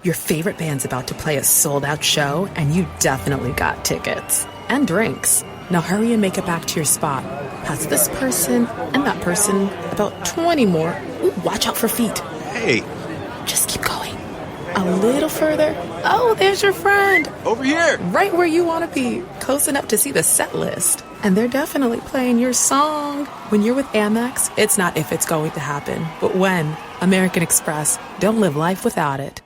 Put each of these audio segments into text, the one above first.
Your favorite band's about to play a sold-out show, and you definitely got tickets. And drinks. Now hurry and make it back to your spot. Past this person and that person. About 20 more. Ooh, watch out for feet. Hey. Just keep going. A little further. Oh, there's your friend. Over here. Right where you want to be. Close enough to see the set list. And they're definitely playing your song. When you're with Amex, it's not if it's going to happen, but when. American Express. Don't live life without it.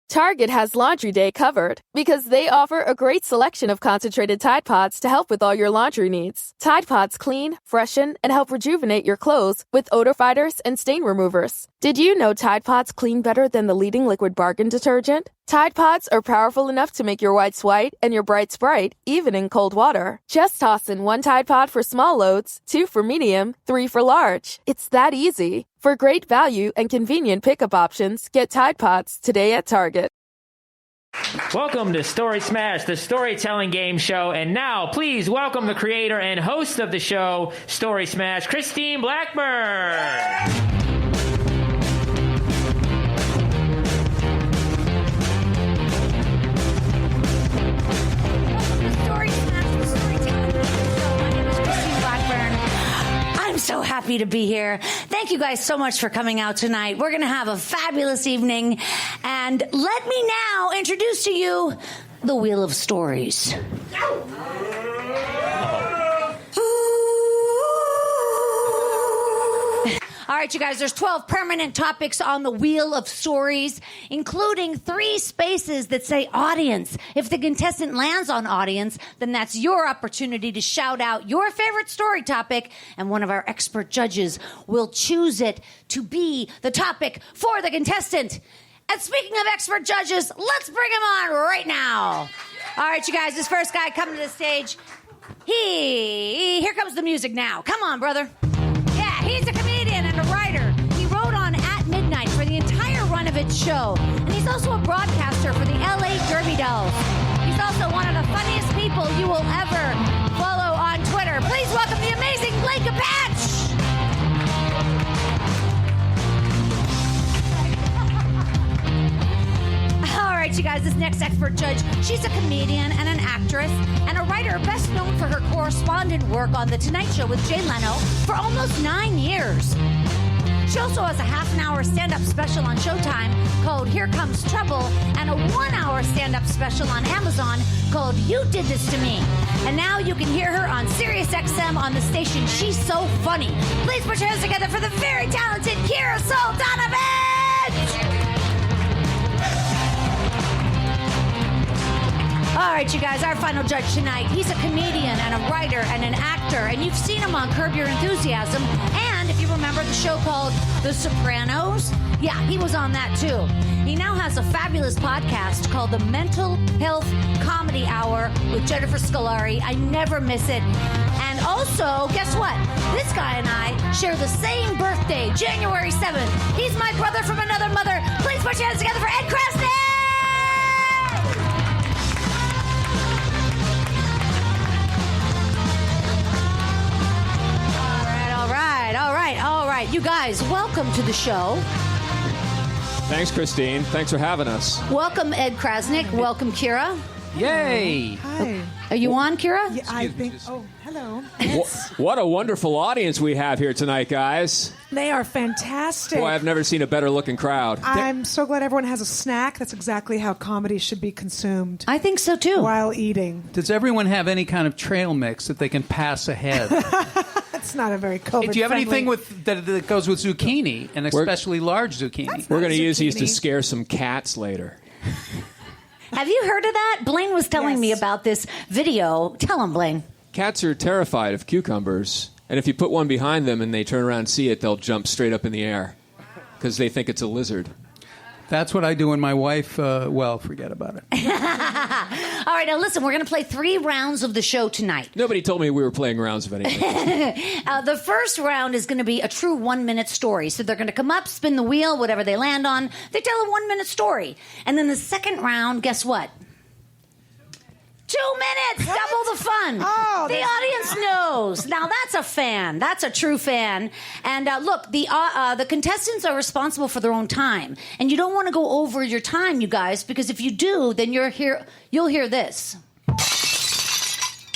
Target has Laundry Day covered because they offer a great selection of concentrated Tide Pods to help with all your laundry needs. Tide Pods clean, freshen, and help rejuvenate your clothes with odor fighters and stain removers. Did you know Tide Pods clean better than the leading liquid bargain detergent? Tide Pods are powerful enough to make your whites white and your brights bright, even in cold water. Just toss in 1 Tide Pod for small loads, 2 for medium, 3 for large. It's that easy. For great value and convenient pickup options, get Tide Pods today at Target. Welcome to Story Smash, the storytelling game show. And now, please welcome the creator and host of the show, Story Smash, Christine Blackburn. I'm so happy to be here. Thank you guys so much for coming out tonight. We're going to have a fabulous evening. And let me now introduce to you the Wheel of Stories. All right, you guys, there's 12 permanent topics on the Wheel of Stories, including 3 spaces that say audience. If the contestant lands on audience, then that's your opportunity to shout out your favorite story topic, and one of our expert judges will choose it to be the topic for the contestant. And speaking of expert judges, let's bring him on right now. All right, you guys, this first guy coming to the stage, here comes the music now. Come on, brother. Yeah, he's a comedian and a writer. He wrote on At Midnight for the entire run of its show. And he's also a broadcaster for the LA Derby Dolls. He's also one of the funniest people you will ever follow on Twitter. Please welcome the amazing Blake Patch. All right, you guys, this next expert judge, she's a comedian and an actress and a writer best known for her correspondent work on The Tonight Show with Jay Leno for almost 9 years. She also has a half-an-hour stand-up special on Showtime called Here Comes Trouble and a 1-hour stand-up special on Amazon called You Did This to Me. And now you can hear her on SiriusXM on the station She's So Funny. Please put your hands together for the very talented Kira Soldanovich! All right, you guys, our final judge tonight, he's a comedian and a writer and an actor, and you've seen him on Curb Your Enthusiasm, and if you remember the show called The Sopranos, yeah, he was on that too. He now has a fabulous podcast called The Mental Health Comedy Hour with Jennifer Scolari. I never miss it. And also, guess what? This guy and I share the same birthday, January 7th. He's my brother from another mother. Please put your hands together for Ed Krasnick! All right. You guys, welcome to the show. Thanks, Christine. Thanks for having us. Welcome, Ed Krasnick. Welcome, Kira. Yay. Hi. Are you on, Kira? Yeah, I think. Oh, hello. What a wonderful audience we have here tonight, guys. They are fantastic. Boy, I've never seen a better looking crowd. I'm so glad everyone has a snack. That's exactly how comedy should be consumed. I think so, too. While eating. Does everyone have any kind of trail mix that they can pass ahead? That's not a very COVID-friendly. Do you have anything that goes with zucchini, and especially large zucchini? We're going to use these to scare some cats later. Have you heard of that? Blaine was telling me about this video. Tell him, Blaine. Cats are terrified of cucumbers, and if you put one behind them and they turn around and see it, they'll jump straight up in the air because they think it's a lizard. That's what I do when my wife, well, forget about it. All right, now listen, we're going to play 3 rounds of the show tonight. Nobody told me we were playing rounds of anything. The first round is going to be a true 1-minute story. So they're going to come up, spin the wheel, whatever they land on. They tell a 1-minute story. And then the second round, guess what? 2 minutes, double the fun. Oh, the audience knows. Now that's a fan. That's a true fan. And look, the contestants are responsible for their own time, and you don't want to go over your time, you guys, because if you do, then you'll hear this.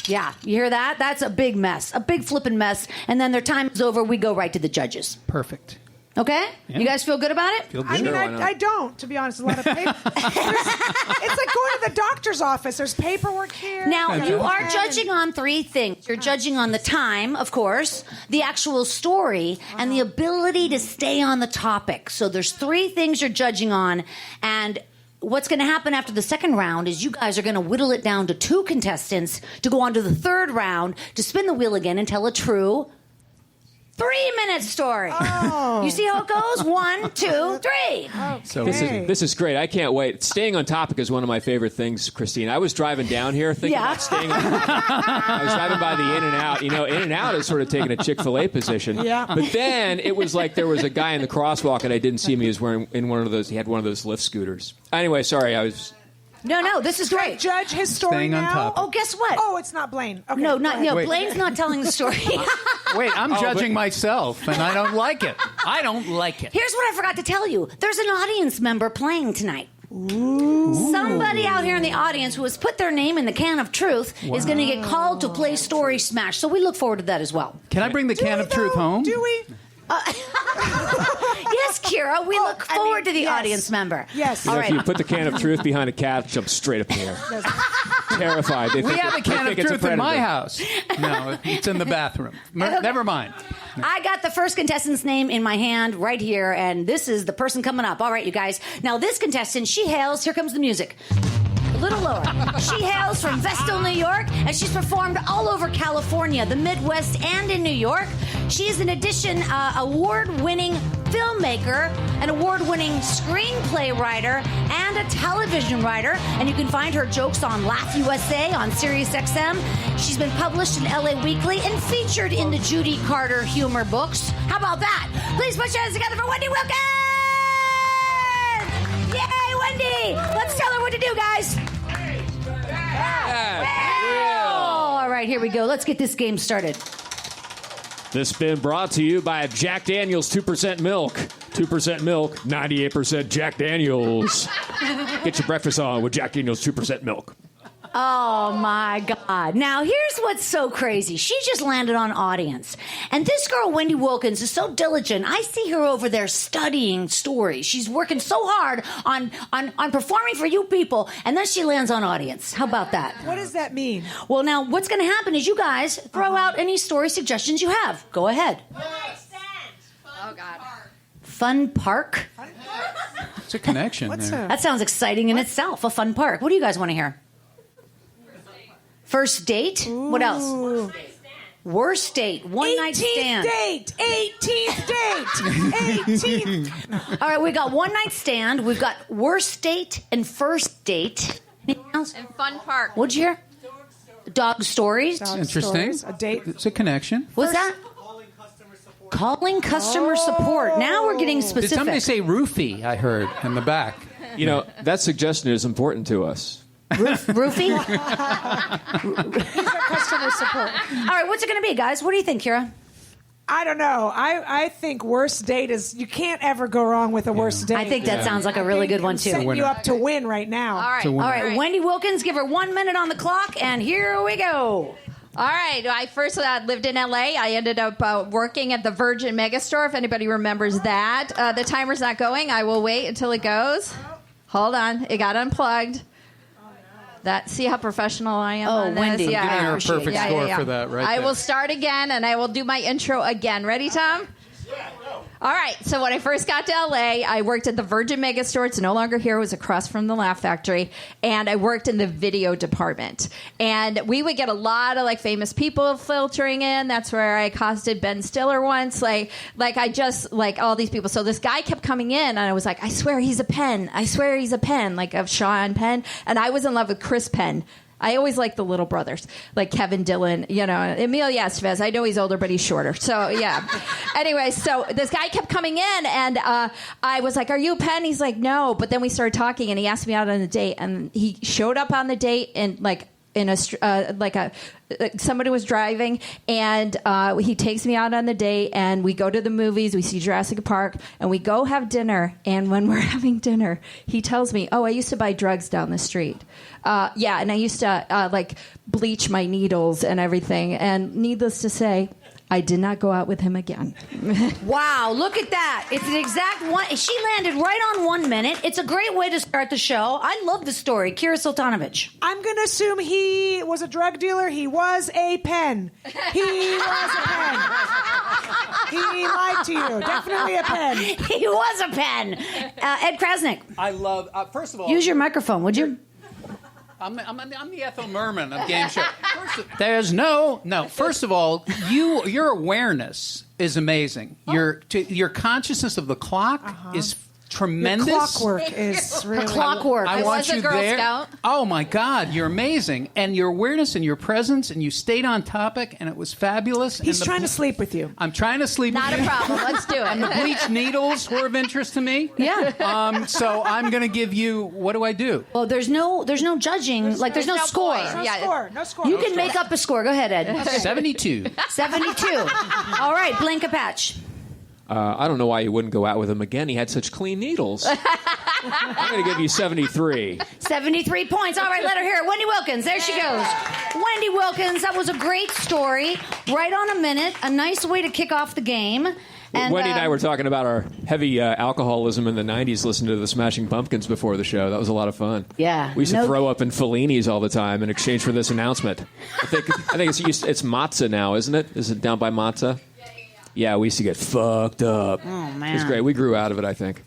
Yeah, you hear that? That's a big mess, a big flippin' mess. And then their time is over. We go right to the judges. Perfect. Okay? Yeah. You guys feel good about it? Feel good. I mean, I don't, to be honest. A lot of paper. It's like going to the doctor's office. There's paperwork here. Now, you are judging on 3 things. You're judging on the time, of course, the actual story, and the ability to stay on the topic. So there's 3 things you're judging on, and what's going to happen after the second round is you guys are going to whittle it down to 2 contestants to go on to the third round to spin the wheel again and tell a true 3-minute story. Oh. You see how it goes? 1, 2, 3. Okay. So This is great. I can't wait. Staying on topic is one of my favorite things, Christine. I was driving down here thinking about staying on I was driving by the In-N-Out. You know, In-N-Out is sort of taking a Chick-fil-A position. Yeah. But then it was like there was a guy in the crosswalk and I didn't see him. He was wearing he had one of those lift scooters. Anyway, sorry, I was... No, this is great. Judge his story Staying on now. top. Oh, guess what? Oh, it's not Blaine. Okay, No, go ahead. Wait. Blaine's not telling the story. Wait, I'm judging myself, and I don't like it. I don't like it. Here's what I forgot to tell you. There's an audience member playing tonight. Ooh. Somebody out here in the audience who has put their name in the can of truth is going to get called to play Story Smash. So we look forward to that as well. Can I bring the can of truth home? Do we? Yes, Kira, we look forward to the audience member. Yes. You know, All if right. you put the can of truth behind a cat, it jumps straight up in the air. Terrified. We have a can of truth in my house. No, it's in the bathroom. Never mind. I got the first contestant's name in my hand right here, and this is the person coming up. All right, you guys. Now, this contestant, she hails, here comes the music. A little lower. She hails from Vestal, New York, and she's performed all over California, the Midwest, and in New York. She is, in addition, award-winning filmmaker, an award-winning screenplay writer, and a television writer. And you can find her jokes on Laugh USA on SiriusXM. She's been published in LA Weekly and featured in the Judy Carter humor books. How about that? Please put your hands together for Wendy Wilkins! Yay, Wendy! Let's tell her what to do, guys. All right, here we go. Let's get this game started. This has been brought to you by Jack Daniels 2% milk. 2% milk, 98% Jack Daniels. Get your breakfast on with Jack Daniels 2% milk. Oh, my God. Now, here's what's so crazy. She just landed on audience. And this girl, Wendy Wilkins, is so diligent. I see her over there studying stories. She's working so hard on performing for you people, and then she lands on audience. How about that? What does that mean? Well, now, what's going to happen is you guys throw out any story suggestions you have. Go ahead. Oh, God. Fun park? It's a connection there. That sounds exciting in itself, a fun park. What do you guys want to hear? First date? What else? Worst date. One night stand. 18th date. 18th. All right, we got one night stand. We've got worst date and first date. Anything else? And fun park. What'd you hear? Dog stories. Dog Interesting. stories, a date. It's a connection. What's that? Calling customer support. Now we're getting Did specific. somebody say roofie, I heard, in the back? You know, that suggestion is important to us. Roofie? Customer support. All right, what's it going to be, guys? What do you think, Kira? I don't know. I think worst date is, you can't ever go wrong with a worst date. I think that sounds like a really good one, too. Setting you up to win right now. All right. To win. All right, Wendy Wilkins, give her 1 minute on the clock, and here we go. All right. I first lived in L.A. I ended up working at the Virgin Megastore, if anybody remembers that. The timer's not going. I will wait until it goes. Hold on. It got unplugged. See how professional I am on this? Wendy. Yeah, I'm giving her a appreciate perfect it. score for that right I there. will start again, and I will do my intro again. Ready, Tom? All right, so when I first got to L.A., I worked at the Virgin Megastore. It's no longer here. It was across from the Laugh Factory. And I worked in the video department. And we would get a lot of, famous people filtering in. That's where I accosted Ben Stiller once. All these people. So this guy kept coming in, and I was like, I swear he's a Penn. I swear he's a Penn, of Sean Penn. And I was in love with Chris Penn. I always like the little brothers, like Kevin Dillon, Emilio Estevez. I know he's older, but he's shorter. So, yeah. Anyway, so this guy kept coming in, and I was like, are you Penn? He's like, no. But then we started talking, and he asked me out on a date, and he showed up on the date in somebody was driving, and he takes me out on the date, and we go to the movies. We see Jurassic Park, and we go have dinner. And when we're having dinner, he tells me, "Oh, I used to buy drugs down the street. And I used to bleach my needles and everything." And needless to say, I did not go out with him again. Wow, look at that. It's an exact one. She landed right on 1 minute. It's a great way to start the show. I love the story. Kira Sultanovich. I'm going to assume he was a drug dealer. He was a pen. He was a pen. He lied to you. Definitely a pen. He was a pen. Ed Krasnick. I love, first of all... Use your microphone, would you? I'm the Ethel Merman of game show. First of all, your awareness is amazing. Your consciousness of the clock is tremendous. Your clockwork is really... Clockwork. I want you Girl there. Scout. Oh my God, you're amazing, and your awareness and your presence, and you stayed on topic, and it was fabulous. He's trying to sleep with you. I'm trying to sleep. Not with a you. problem. Let's do it. And the bleach needles were of interest to me. Yeah. So I'm going to give you. What do I do? Well, there's no judging. There's no score. No score. You can make up a score. Go ahead, Ed. 72. 72. All right, Blanca Patch. I don't know why you wouldn't go out with him again. He had such clean needles. I'm going to give you 73. 73 points. All right, let her hear it. Wendy Wilkins. There she goes. Wendy Wilkins, that was a great story. Right on a minute. A nice way to kick off the game. And, Wendy and I were talking about our heavy alcoholism in the 90s, listening to the Smashing Pumpkins before the show. That was a lot of fun. Yeah. We used to throw up in Fellini's all the time in exchange for this announcement. I think it's Matza now, isn't it? Is it down by Matza? Yeah, we used to get fucked up. Oh, man. It was great. We grew out of it, I think.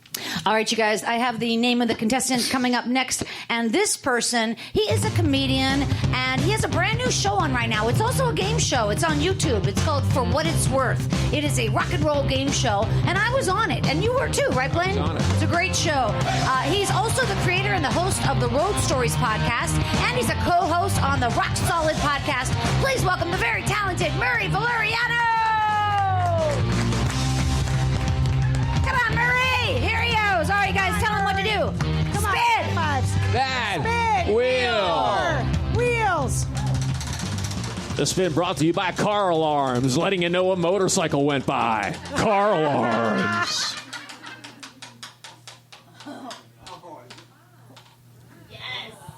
All right, you guys, I have the name of the contestant coming up next. And this person, he is a comedian, and he has a brand new show on right now. It's also a game show. It's on YouTube. It's called For What It's Worth. It is a rock and roll game show, and I was on it. And you were too, right, Blaine? I was on it. It's a great show. He's also the creator and the host of the Road Stories podcast, and he's a co-host on the Rock Solid podcast. Please welcome the very talented Murray Valeriano! Come on, Murray! Here he goes. All right, guys, tell him what to do. Come on. Spin! Bad Spin. wheel. Wheels. The spin brought to you by car alarms, letting you know a motorcycle went by. Car alarms.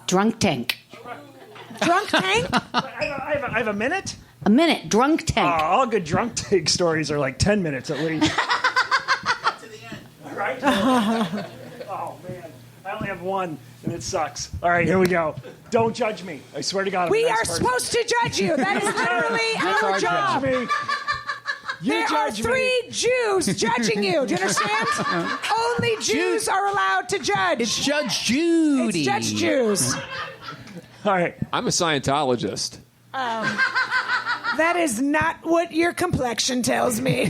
Drunk tank. Drunk tank. I have a minute. A minute. Drunk tank. All good drunk tank stories are like 10 minutes at least. Right? Oh, man. I only have one, and it sucks. All right, here we go. Don't judge me. I swear to God. We are supposed to judge you. That is literally our job. Me. There are 3 Jews judging you. Do you understand? Only Jews are allowed to judge. It's Judge Judy. It's Judge Jews. All right. I'm a Scientologist. That is not what your complexion tells me.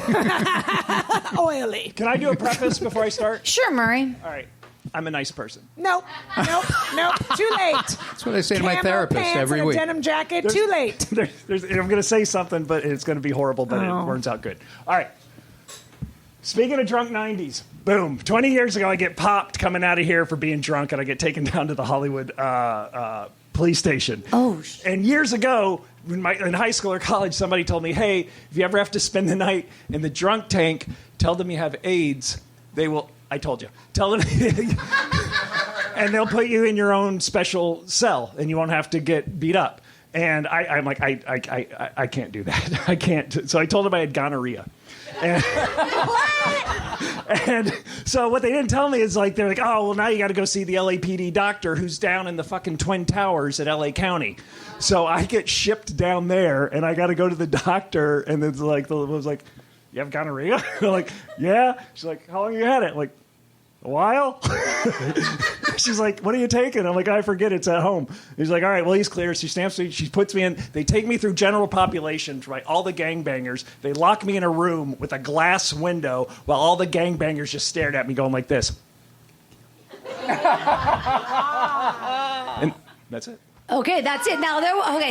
Oily. Can I do a preface before I start? Sure, Murray. All right. I'm a nice person. Nope. Too late. That's what I say to my Camo therapist pants every and week. a denim jacket. Too late. I'm going to say something, but it's going to be horrible, but it turns out good. All right. Speaking of drunk 90s, boom. 20 years ago, I get popped coming out of here for being drunk, and I get taken down to the Hollywood police station. Oh. And years ago, in high school or college, somebody told me, hey, if you ever have to spend the night in the drunk tank, tell them you have AIDS. They will... I told you. Tell them... and they'll put you in your own special cell, and you won't have to get beat up. And I'm like, I can't do that. I can't. So I told them I had gonorrhea. And, and so what they didn't tell me is they're like, oh, well, now you got to go see the LAPD doctor who's down in the fucking Twin Towers at LA County. So I get shipped down there, and I got to go to the doctor, and it's like, the was like, you have gonorrhea? I'm like, yeah. She's like, how long you had it? I'm like, a while. She's like, what are you taking? I'm like, I forget, it's at home. He's like, all right, well, he's clear. She stamps me. She puts me in. They take me through general population, right? All the gangbangers. They lock me in a room with a glass window while all the gangbangers just stared at me going like this. And that's it. Okay, that's it. Now,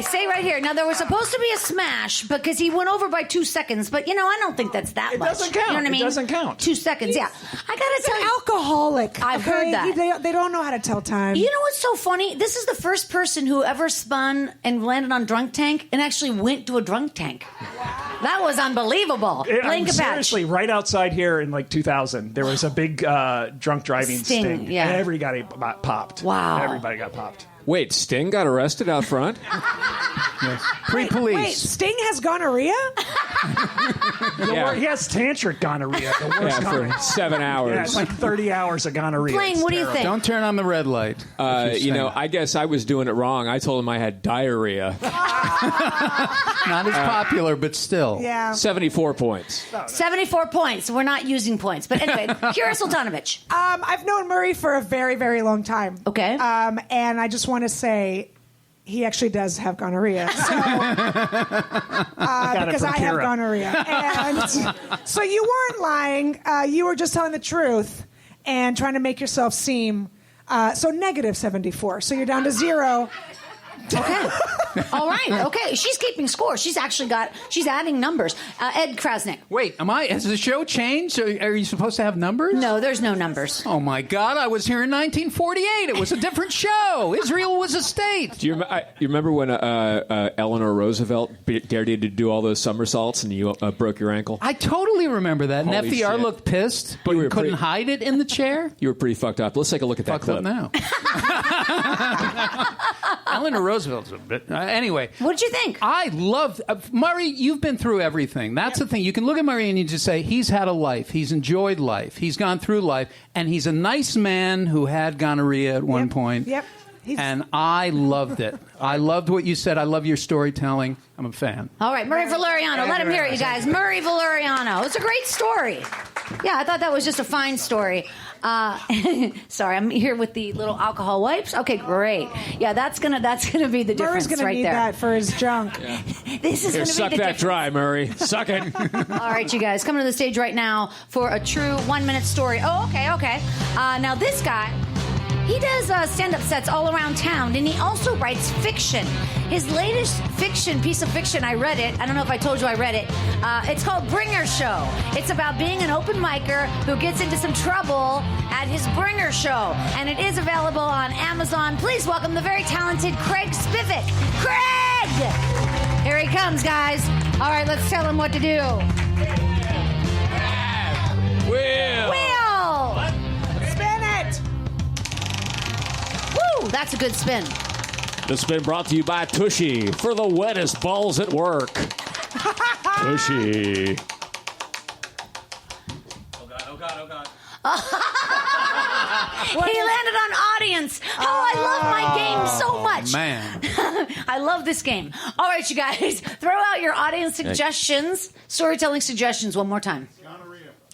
stay right here. Now, there was supposed to be a smash because he went over by 2 seconds, but, I don't think that's that much. It doesn't count. You know what I mean? It doesn't count. 2 seconds, yeah. I got to He's tell an you. alcoholic. I've heard that. They don't know how to tell time. You know what's so funny? This is the first person who ever spun and landed on drunk tank and actually went to a drunk tank. That was unbelievable. Seriously, right outside here in 2000, there was a big drunk driving sting. Yeah. Everybody got popped. Wow. Everybody got popped. Wait, Sting got arrested out front? Yes. Pre-police. Wait, Sting has gonorrhea? Yeah. He has tantric gonorrhea. The worst Yeah, kind. for 7 hours. Yeah, it's 30 hours of gonorrhea. Blaine, It's what do you terrible. think? Don't turn on the red light. I guess I was doing it wrong. I told him I had diarrhea. Not as popular, but still. Yeah. 74 points. 74 points. We're not using points. But anyway, Kira Sultanovich. I've known Murray for a very, very long time. Okay. And I just want to say he actually does have gonorrhea. So, because I have gonorrhea. And so you weren't lying. You were just telling the truth and trying to make yourself seem so negative 74. So you're down to 0. Okay. All right. Okay. She's keeping score. She's adding numbers. Ed Krasnick. Wait, has the show changed? Are you supposed to have numbers? No, there's no numbers. Oh, my God. I was here in 1948. It was a different show. Israel was a state. Do you remember when Eleanor Roosevelt dared you to do all those somersaults and you broke your ankle? I totally remember that. Holy And FDR shit. looked pissed, but You were you couldn't pretty- hide it in the chair? You were pretty fucked up. Let's take a look at that Fucked clip. up now. Eleanor Roosevelt's a bit... anyway. What did you think? I love... Murray, you've been through everything. That's the thing. You can look at Murray and you just say, he's had a life. He's enjoyed life. He's gone through life. And he's a nice man who had gonorrhea at one point. Yep. And I loved it. I loved what you said. I love your storytelling. I'm a fan. All right, Murray Valeriano. Let him hear it, you guys. Murray Valeriano. It's a great story. Yeah, I thought that was just a fine story. Sorry, I'm here with the little alcohol wipes. Okay, great. Yeah, that's gonna be the difference Murray's going to right need there. that for his junk. This is Here, going to suck be the that difference. dry, Murray. Suck it. All right, you guys, coming to the stage right now for a true 1 minute story. Oh, okay. Now this guy, he does stand-up sets all around town, and he also writes fiction. His latest piece of fiction, I read it. I don't know if I told you I read it. It's called Bringer Show. It's about being an open micer who gets into some trouble at his Bringer Show, and it is available on Amazon. Please welcome the very talented Craig Spivak. Craig! Here he comes, guys. All right, let's tell him what to do. Wheel! Spin it! Woo! That's a good spin. This has been brought to you by Tushy for the wettest balls at work. Tushy. Oh, God. He landed on audience. Oh, I love my game so much. Man. I love this game. All right, you guys, throw out your audience suggestions, storytelling suggestions one more time.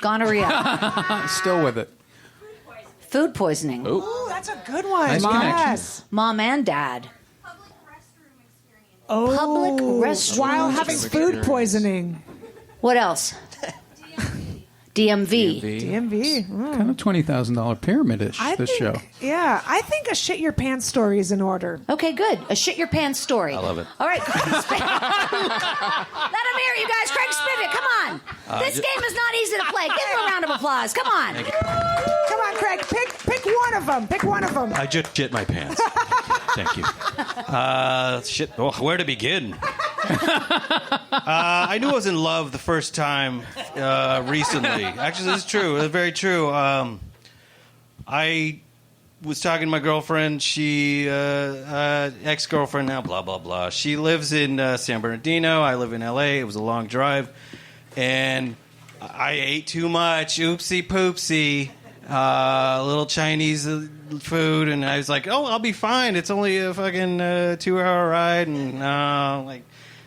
Gonorrhea. Still with it. Food poisoning. Ooh, that's a good one. Nice connection. Yes. Mom and dad. Oh, Public restroom while having food poisoning. What else? DMV. DMV. Kind of $20,000 pyramid-ish, this show. Yeah, I think a shit your pants story is in order. Okay, good. A shit your pants story. I love it. All right, Craig Spivak. Let him hear it, you guys. Craig Spivak, come on. This game is not easy to play. Give him a round of applause. Come on. Come on, Craig. Pick one of them. Pick one of them. I just shit my pants. Thank you. Shit. Oh, where to begin? I knew I was in love the first time recently. Actually, this is true. It's very true. I was talking to my girlfriend. She, ex-girlfriend now, blah, blah, blah. She lives in San Bernardino. I live in L.A. It was a long drive. And I ate too much. Oopsie poopsie. Little Chinese food. And I was like, oh, I'll be fine. It's only a fucking 2-hour ride. And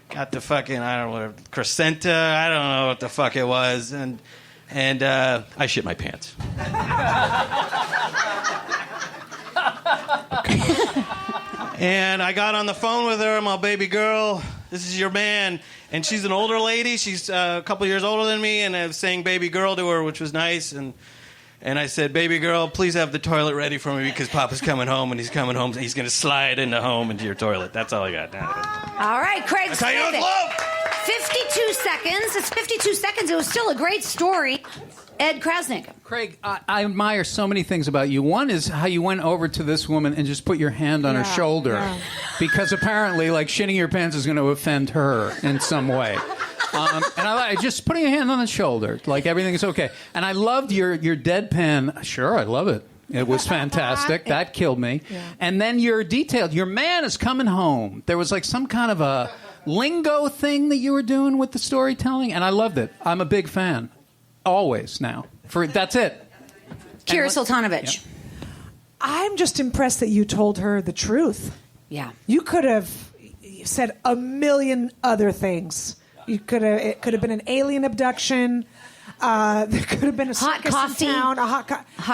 got the fucking, I don't know, Crescenta. I don't know what the fuck it was. And I shit my pants. And I got on the phone with her. I'm all, baby girl, this is your man. And she's an older lady. She's a couple years older than me. And I was saying baby girl to her, which was nice. And And I said, baby girl, please have the toilet ready for me because Papa's coming home, and he's coming home. He's going to slide into your toilet. That's all I got. All right, Craig. That's how you know it's love. 52 seconds. It's 52 seconds. It was still a great story. Ed Krasnick. Craig, I admire so many things about you. One is how you went over to this woman and just put your hand on her shoulder because apparently, like, shitting your pants is going to offend her in some way. And I like just putting a hand on the shoulder, like everything is okay. And I loved your deadpan. Sure, I love it. It was fantastic. That killed me. Yeah. And then your detailed. Your man is coming home. There was like some kind of a lingo thing that you were doing with the storytelling, and I loved it. I'm a big fan. Always now. That's it. Kira Sultanovich. Yeah. I'm just impressed that you told her the truth. Yeah. You could have said a million other things. It could have been an alien abduction. There could have been a hot circus coffee. in town, hot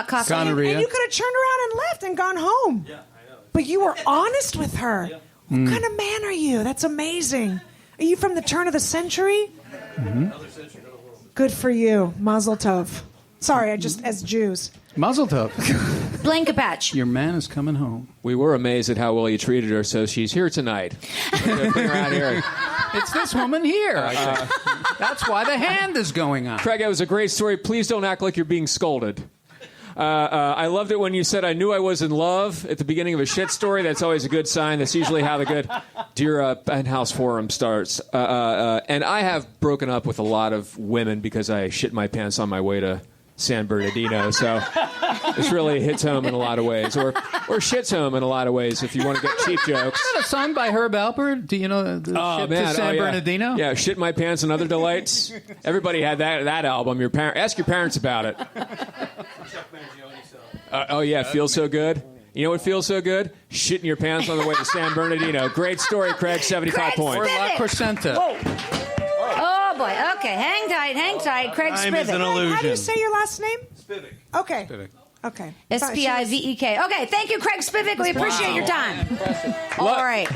coffee. Gonorrhea. And you could have turned around and left and gone home. Yeah, I know. But you were honest with her. Yeah. What kind of man are you? That's amazing. Are you from the turn of the century? Mm-hmm. Good for you. Mazel tov. Sorry, as Jews. Mazel tov. Blaine Capatch. Your man is coming home. We were amazed at how well you treated her, so she's here tonight. Bring her out here. It's this woman here. That's why the hand is going on. Craig, that was a great story. Please don't act like you're being scolded. I loved it when you said, I knew I was in love at the beginning of a shit story. That's always a good sign. That's usually how the good Dear Penthouse Forum starts. And I have broken up with a lot of women because I shit my pants on my way to San Bernardino. So this really hits home in a lot of ways. Or shits home in a lot of ways if you want to get cheap jokes. Isn't that a song by Herb Alpert? Do you know the shit to San Bernardino? Yeah, Shit My Pants and Other Delights. Everybody had that album. Ask your parents about it. Feels so good. You know what feels so good? Shitting your pants on the way to San Bernardino. Great story, Craig. 75 points. Or La Crescenta. Oh, boy. Okay, hang tight. Craig Time is an Spivak. illusion. How do you say your last name? Spivak. Okay. Spivak. Okay. Spivek. Okay, thank you, Craig Spivak. We appreciate your time. All right.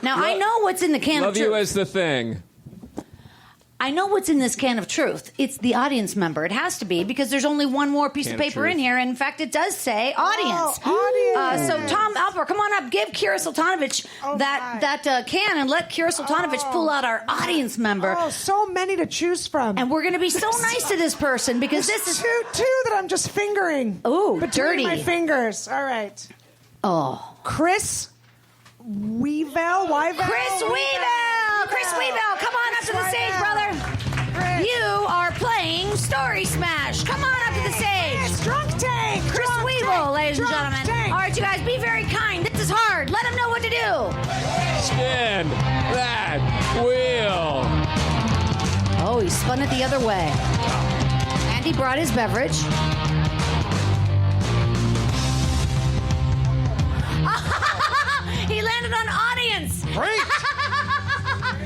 Now, I know what's in the can of Love truth. you as the thing. I know what's in this can of truth. It's the audience member. It has to be because there's only one more piece of paper in here. And in fact, it does say audience. Audience. So Tom Alper, come on up. Give Kira Sultanovich that can and let Kira Sultanovich pull out our audience member. Oh, so many to choose from. And we're going to be so nice to this person because this is two that I'm just fingering. Ooh, between dirty. my fingers. All right. Oh, Chris Weevil. Chris Weevil, come on up to the stage, brother. Chris. You are playing Story Smash. Come on up to the stage. Drunk tank. Chris Drunk Weevil, tank. ladies and Drunk gentlemen. tank. All right, you guys, be very kind. This is hard. Let them know what to do. Spin that wheel. Oh, he spun it the other way. And he brought his beverage. He landed on audience. Great.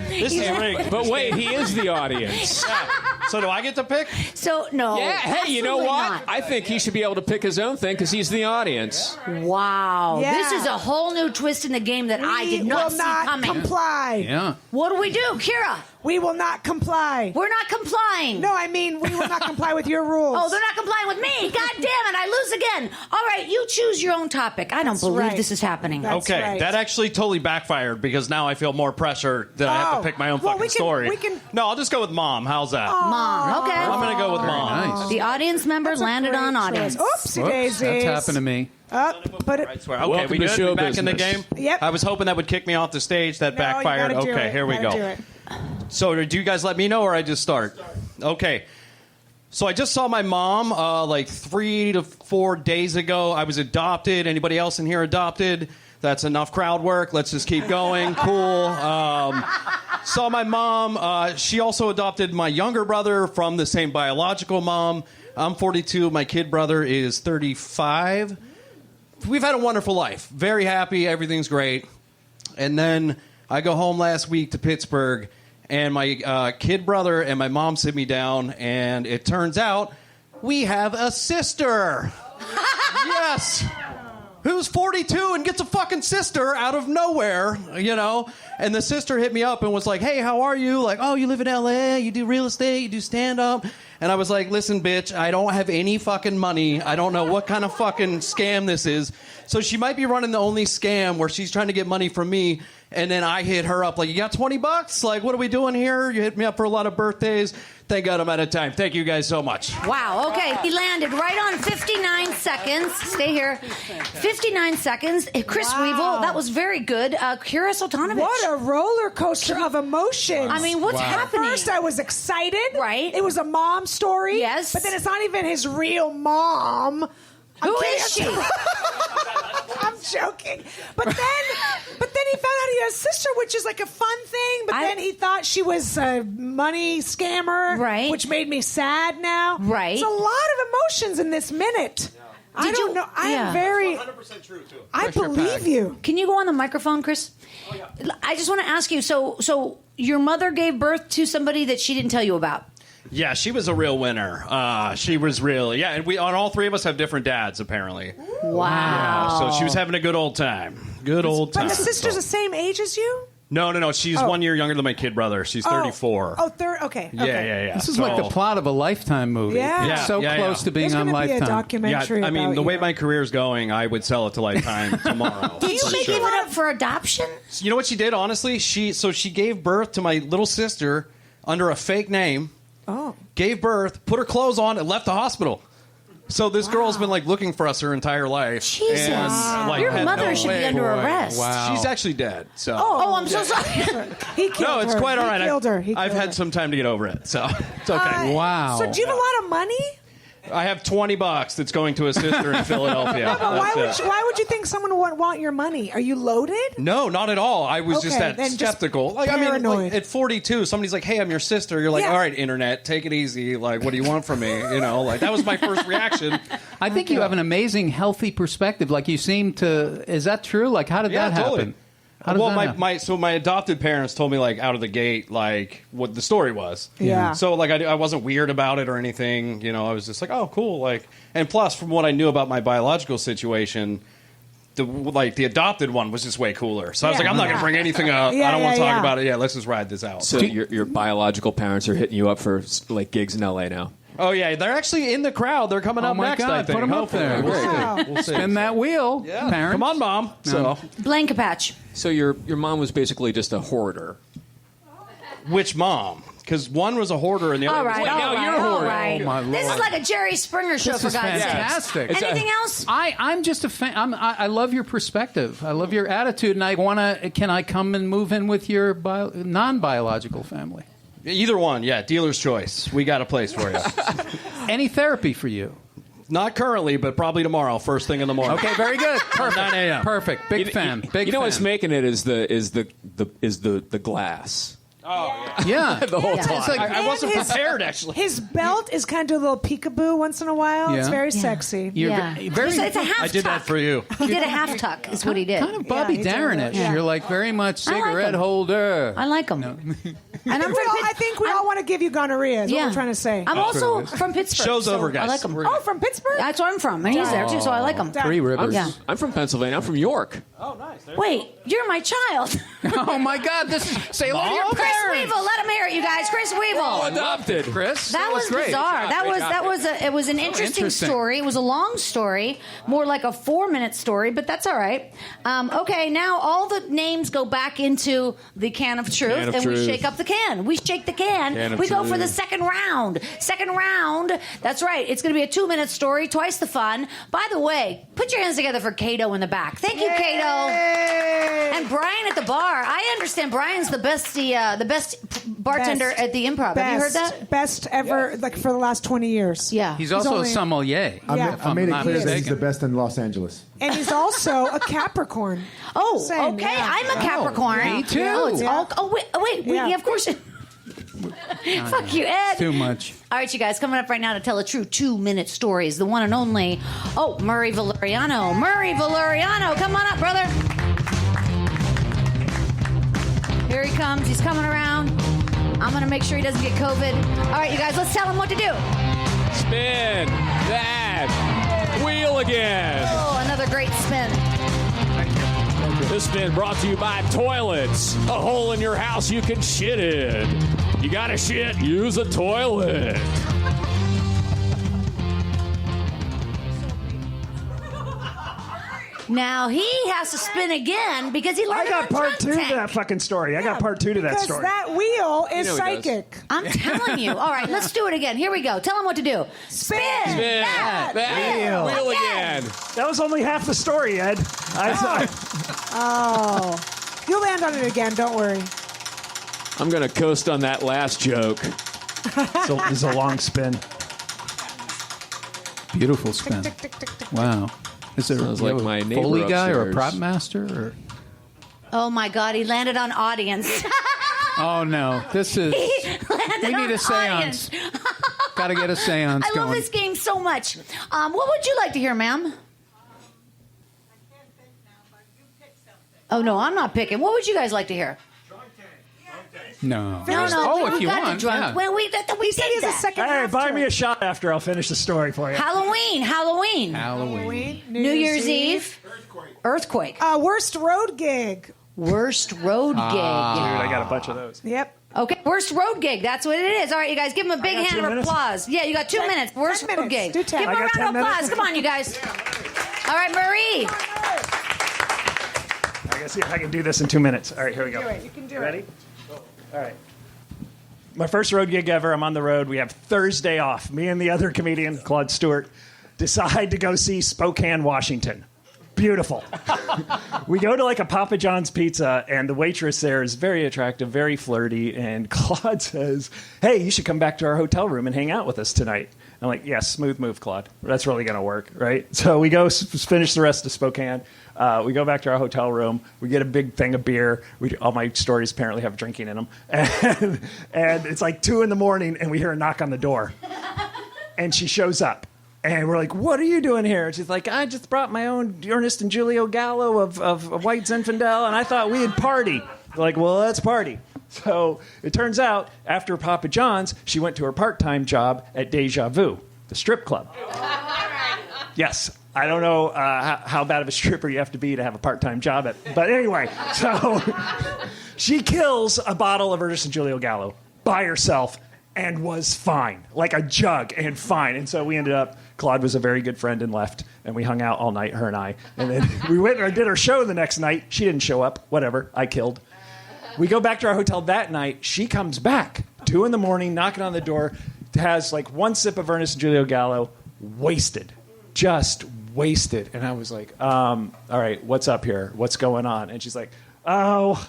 This is rigged. But wait, he is the audience. Yeah. So do I get to pick? So, no. Yeah, hey, you know absolutely what? not. I think he should be able to pick his own thing because he's the audience. Wow. Yeah. This is a whole new twist in the game that I did not will see not coming. comply. Yeah. What do we do, Kira? We will not comply. We're not complying. No, I mean, we will not comply with your rules. Oh, they're not complying with me. God damn it, I lose again. All right, you choose your own topic. I don't believe right. this is happening. That's Okay, right. that actually totally backfired because now I feel more pressure that I have to pick my own fucking story. No, I'll just go with Mom. How's that? Mom, okay. I'm going to go with Mom. Nice. The audience member landed on audience. Oopsie Whoops, daisies. that's happened to me. Put it. I swear. Okay, Welcome we to good? show We back in the business. game? Yep. I was hoping that would kick me off the stage. That No, you backfired. gotta do Okay, it. here we Gotta go. do it. So do you guys let me know or I just start? Okay. So I just saw my mom like 3 to 4 days ago. I was adopted. Anybody else in here adopted? That's enough crowd work. Let's just keep going. Cool. Saw my mom. She also adopted my younger brother from the same biological mom. I'm 42. My kid brother is 35. We've had a wonderful life. Very happy. Everything's great. And then I go home last week to Pittsburgh, and my kid brother and my mom sit me down, and it turns out we have a sister. Yes. who's 42 and gets a fucking sister out of nowhere, you know? And the sister hit me up and was like, hey, how are you? Like, oh, you live in L.A., you do real estate, you do stand-up. And I was like, listen, bitch, I don't have any fucking money. I don't know what kind of fucking scam this is. So she might be running the only scam where she's trying to get money from me. And then I hit her up like, you got $20? Like, what are we doing here? You hit me up for a lot of birthdays. Thank God I'm out of time. Thank you guys so much. Wow, okay. He landed right on 59 seconds. Stay here. 59 seconds. Chris Weevil, that was very good. Kira Sultanovich. What a roller coaster of emotions. I mean, what's happening? At first, I was excited. Right. It was a mom story. Yes. But then it's not even his real mom. Who is she? I'm joking. But then he found out he had a sister, which is like a fun thing. But then he thought she was a money scammer. Right. Which made me sad now. Right. It's a lot of emotions in this minute. I don't know. I am very... 100% true, too. I believe you. Can you go on the microphone, Chris? Oh, yeah. I just want to ask you, so your mother gave birth to somebody that she didn't tell you about? Yeah, she was a real winner. She was real. Yeah, and all three of us have different dads, apparently. Wow. Yeah, so she was having a good old time. Good old time. But the sister's the same age as you? No. She's 1 year younger than my kid brother. She's 34. Okay. Yeah. This is like the plot of a Lifetime movie. Yeah. So close to being There's on gonna be a Lifetime. documentary Yeah, I mean, about the way you. my career's going, I would sell it to Lifetime tomorrow. Did she give it up for adoption? You know what she did, honestly? She gave birth to my little sister under a fake name. Oh. Gave birth, put her clothes on, and left the hospital. So this girl's been like looking for us her entire life. Jesus. And, like, Your had mother no should be way. under arrest. Wow. She's actually dead. So. Oh, I'm so sorry. He killed her. No, it's quite all right. He killed her. I've had some time to get over it, so it's okay. Wow. So do you have a lot of money? I have $20 that's going to a sister in Philadelphia. No, but That's it. why would you think someone would want your money? Are you loaded? No, not at all. I was just Okay, that then just skeptical. paranoid. At 42, somebody's like, "Hey, I'm your sister." You're like, Yeah. "All right, internet, take it easy. Like, what do you want from me?" You know, like that was my first reaction. I think you have an amazing, healthy perspective. Like you seem to. Is that true? Like, how did that happen? Totally. How does Well, that happen? my adopted parents told me like out of the gate like what the story was. Yeah. So like I wasn't weird about it or anything. You know, I was just like, oh, cool. Like, and plus from what I knew about my biological situation, the adopted one was just way cooler. So I was like, I'm not going to bring anything up. I don't want to talk about it. Yeah, let's just ride this out. So your biological parents are hitting you up for like gigs in LA now. Oh yeah, they're actually in the crowd. They're coming Oh up my next. God, I think. put 'em up Hopefully. there. We'll Wow. see. We'll see. Spin that wheel, Yeah. parents. Come on, Mom. So, Blank a patch. So your mom was basically just a hoarder. which mom? Because one was a hoarder and the other All was right, like, all right, you're a all hoarder. right. Oh, my This is Lord. like a Jerry Springer show, This for is God's sake. fantastic. Anything else? I'm just a fan. I love your perspective. I love your attitude, and I want to. Can I come and move in with your non-biological family? either one. Yeah, dealer's choice. We got a place for you. Any therapy for you? Not currently, but probably tomorrow, first thing in the morning. Okay, very good. Perfect. 9 a.m. Perfect. Big fan. Big. You know fan. what's making it is the glass. Yeah, The whole Yeah. time. It's like, I wasn't And his- prepared, actually. His belt is kind of a little peekaboo once in a while. It's Yeah. very sexy. you're Yeah. very. It's a half I did tuck. that for you. He did a half tuck, is what he did. Kind of Bobby he did Darren-ish. that. You're like very much I like cigarette him. holder. I like him. And I'm I think we all want to give you gonorrhea. Is what we're trying to say. I'm also from Pittsburgh. Show's so over, guys. I like him. Oh, from Pittsburgh? That's where I'm from, and he's there too, so I like him. Three Rivers. Yeah. I'm from Pennsylvania. I'm from York. Wait, you're my child. Oh my God! This is say hello to your Chris parents. Weevil, let him hear it, you guys. Chris Weevil. Adopted. Chris, That was great. bizarre. It was an interesting story. It was a long story, more like a 4-minute story, but that's all right. Okay, now all the names go back into the can of truth, Can of and we truth. shake up the can. We shake the can. Can of We go for truth. the second round. Second round. That's right. It's going to be a 2-minute story, twice the fun. By the way, put your hands together for Cato in the back. Thank you, Cato. And Brian at the bar. I understand Brian's the best bartender Best. at the Improv. Have you heard that? Best ever, like for the last 20 years. Yeah. He's also only- a sommelier. Yeah. if I I'm made it not clear that he's mistaken. the best in Los Angeles. And he's also a Capricorn. Oh, Same, okay. yeah. I'm a Capricorn. me too. Oh, it's Yeah. all. Oh, wait. Yeah. Yeah, of course. Fuck you, Ed. Too much. All right, you guys, coming up right now to tell a true 2-minute story is the one and only. Oh, Murray Valeriano. Murray Valeriano, come on up, brother. Here he comes. He's coming around. I'm going to make sure he doesn't get COVID. All right, you guys, let's tell him what to do. Spin that wheel again. Oh, another great spin. This spin brought to you by Toilets. A hole in your house you can shit in. You gotta shit, use a toilet. Now he has to spin again because he learned I got about part 2 to content. that fucking story. I got part 2 to that Because story. that wheel is You know he does. psychic. I'm telling you. All right, let's do it again. Here we go. Tell him what to do. Spin. Spin that wheel again. That was only half the story, Ed. Oh. You'll land on it again, don't worry. I'm gonna coast on that last joke. It's a long spin. Beautiful spin. Tick, tick, tick, tick, tick. Wow. Is there Sounds you like have a my neighbor Foley guy or a upstairs. prop master? Or? Oh my God, he landed on audience. Oh no, this is. Landed We need on a seance. audience. Got to get a seance I going. love this game so much. What would you like to hear, ma'am? Oh no, I'm not picking. What would you guys like to hear? No. No, Oh, we if you got want. the drunk. Yeah. Well, we He said did he has a that. second Hey, half buy to me it. a shot after I'll finish the story for you. Halloween. Halloween. New Year's Eve. Earthquake. Worst road gig. Worst road gig. Dude, I got a bunch of those. Yep. Okay, worst road gig. That's what it is. All right, you guys, give him a big got hand 2 of minutes? applause. Yeah, you got 2 minutes. Worst 10 road minutes. gig. Do 10. Give him I a got round 10 of applause. minutes? Come on, you guys. All right, Marie. I gotta see if I can do this in 2 minutes. All right, here we go. Do it. You can do Ready? it. All right. My first road gig ever. I'm on the road. We have Thursday off. Me and the other comedian, Claude Stewart, decide to go see Spokane, Washington. Beautiful. We go to like a Papa John's pizza, and the waitress there is very attractive, very flirty. And Claude says, "Hey, you should come back to our hotel room and hang out with us tonight." I'm like, "Yeah, smooth move, Claude. That's really going to work, right?" So we go finish the rest of Spokane. We go back to our hotel room. We get a big thing of beer. All my stories apparently have drinking in them. And it's like 2 a.m, and we hear a knock on the door. And she shows up. And we're like, "What are you doing here?" And she's like, "I just brought my own Ernest and Julio Gallo of White Zinfandel, and I thought we'd party." We're like, "Well, let's party." So it turns out, after Papa John's, she went to her part-time job at Deja Vu, the strip club. Yes, I don't know how bad of a stripper you have to have a part-time job at. But anyway, so she kills a bottle of Ernest and Julio Gallo by herself and was fine, like a jug and fine. And so we ended up, Claude was a very good friend and left, and we hung out all night, her and I. And then we went and did our show the next night. She didn't show up. Whatever, I killed. We go back to our hotel that night. She comes back, 2 a.m, knocking on the door, has like 1 sip of Ernest and Julio Gallo, wasted. Just wasted. And I was like, all right, what's up here? What's going on? And she's like, "Oh,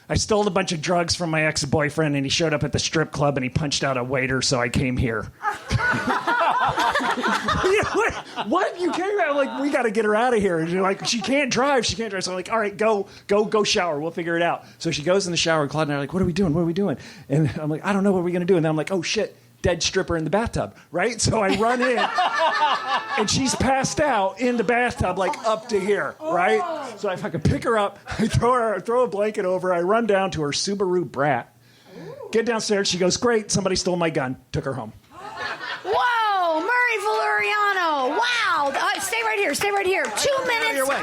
I stole a bunch of drugs from my ex-boyfriend, and he showed up at the strip club, and he punched out a waiter, so I came here." What? You came out? Like, we got to get her out of here. And you're like, she can't drive. So I'm like, "All right, go shower. We'll figure it out." So she goes in the shower, and Claude and I are like, "What are we doing? And I'm like, "I don't know what we're going to do." And then I'm like, "Oh, shit. Dead stripper in the bathtub," right? So I run in, and she's passed out in the bathtub, like up to here, right? So I fucking pick her up, I throw a blanket over, I run down to her Subaru Brat, get downstairs, she goes, "Great, somebody stole my gun," took her home. Whoa, Murray Valeriano. Wow. Stay right here. 2 minutes. your way.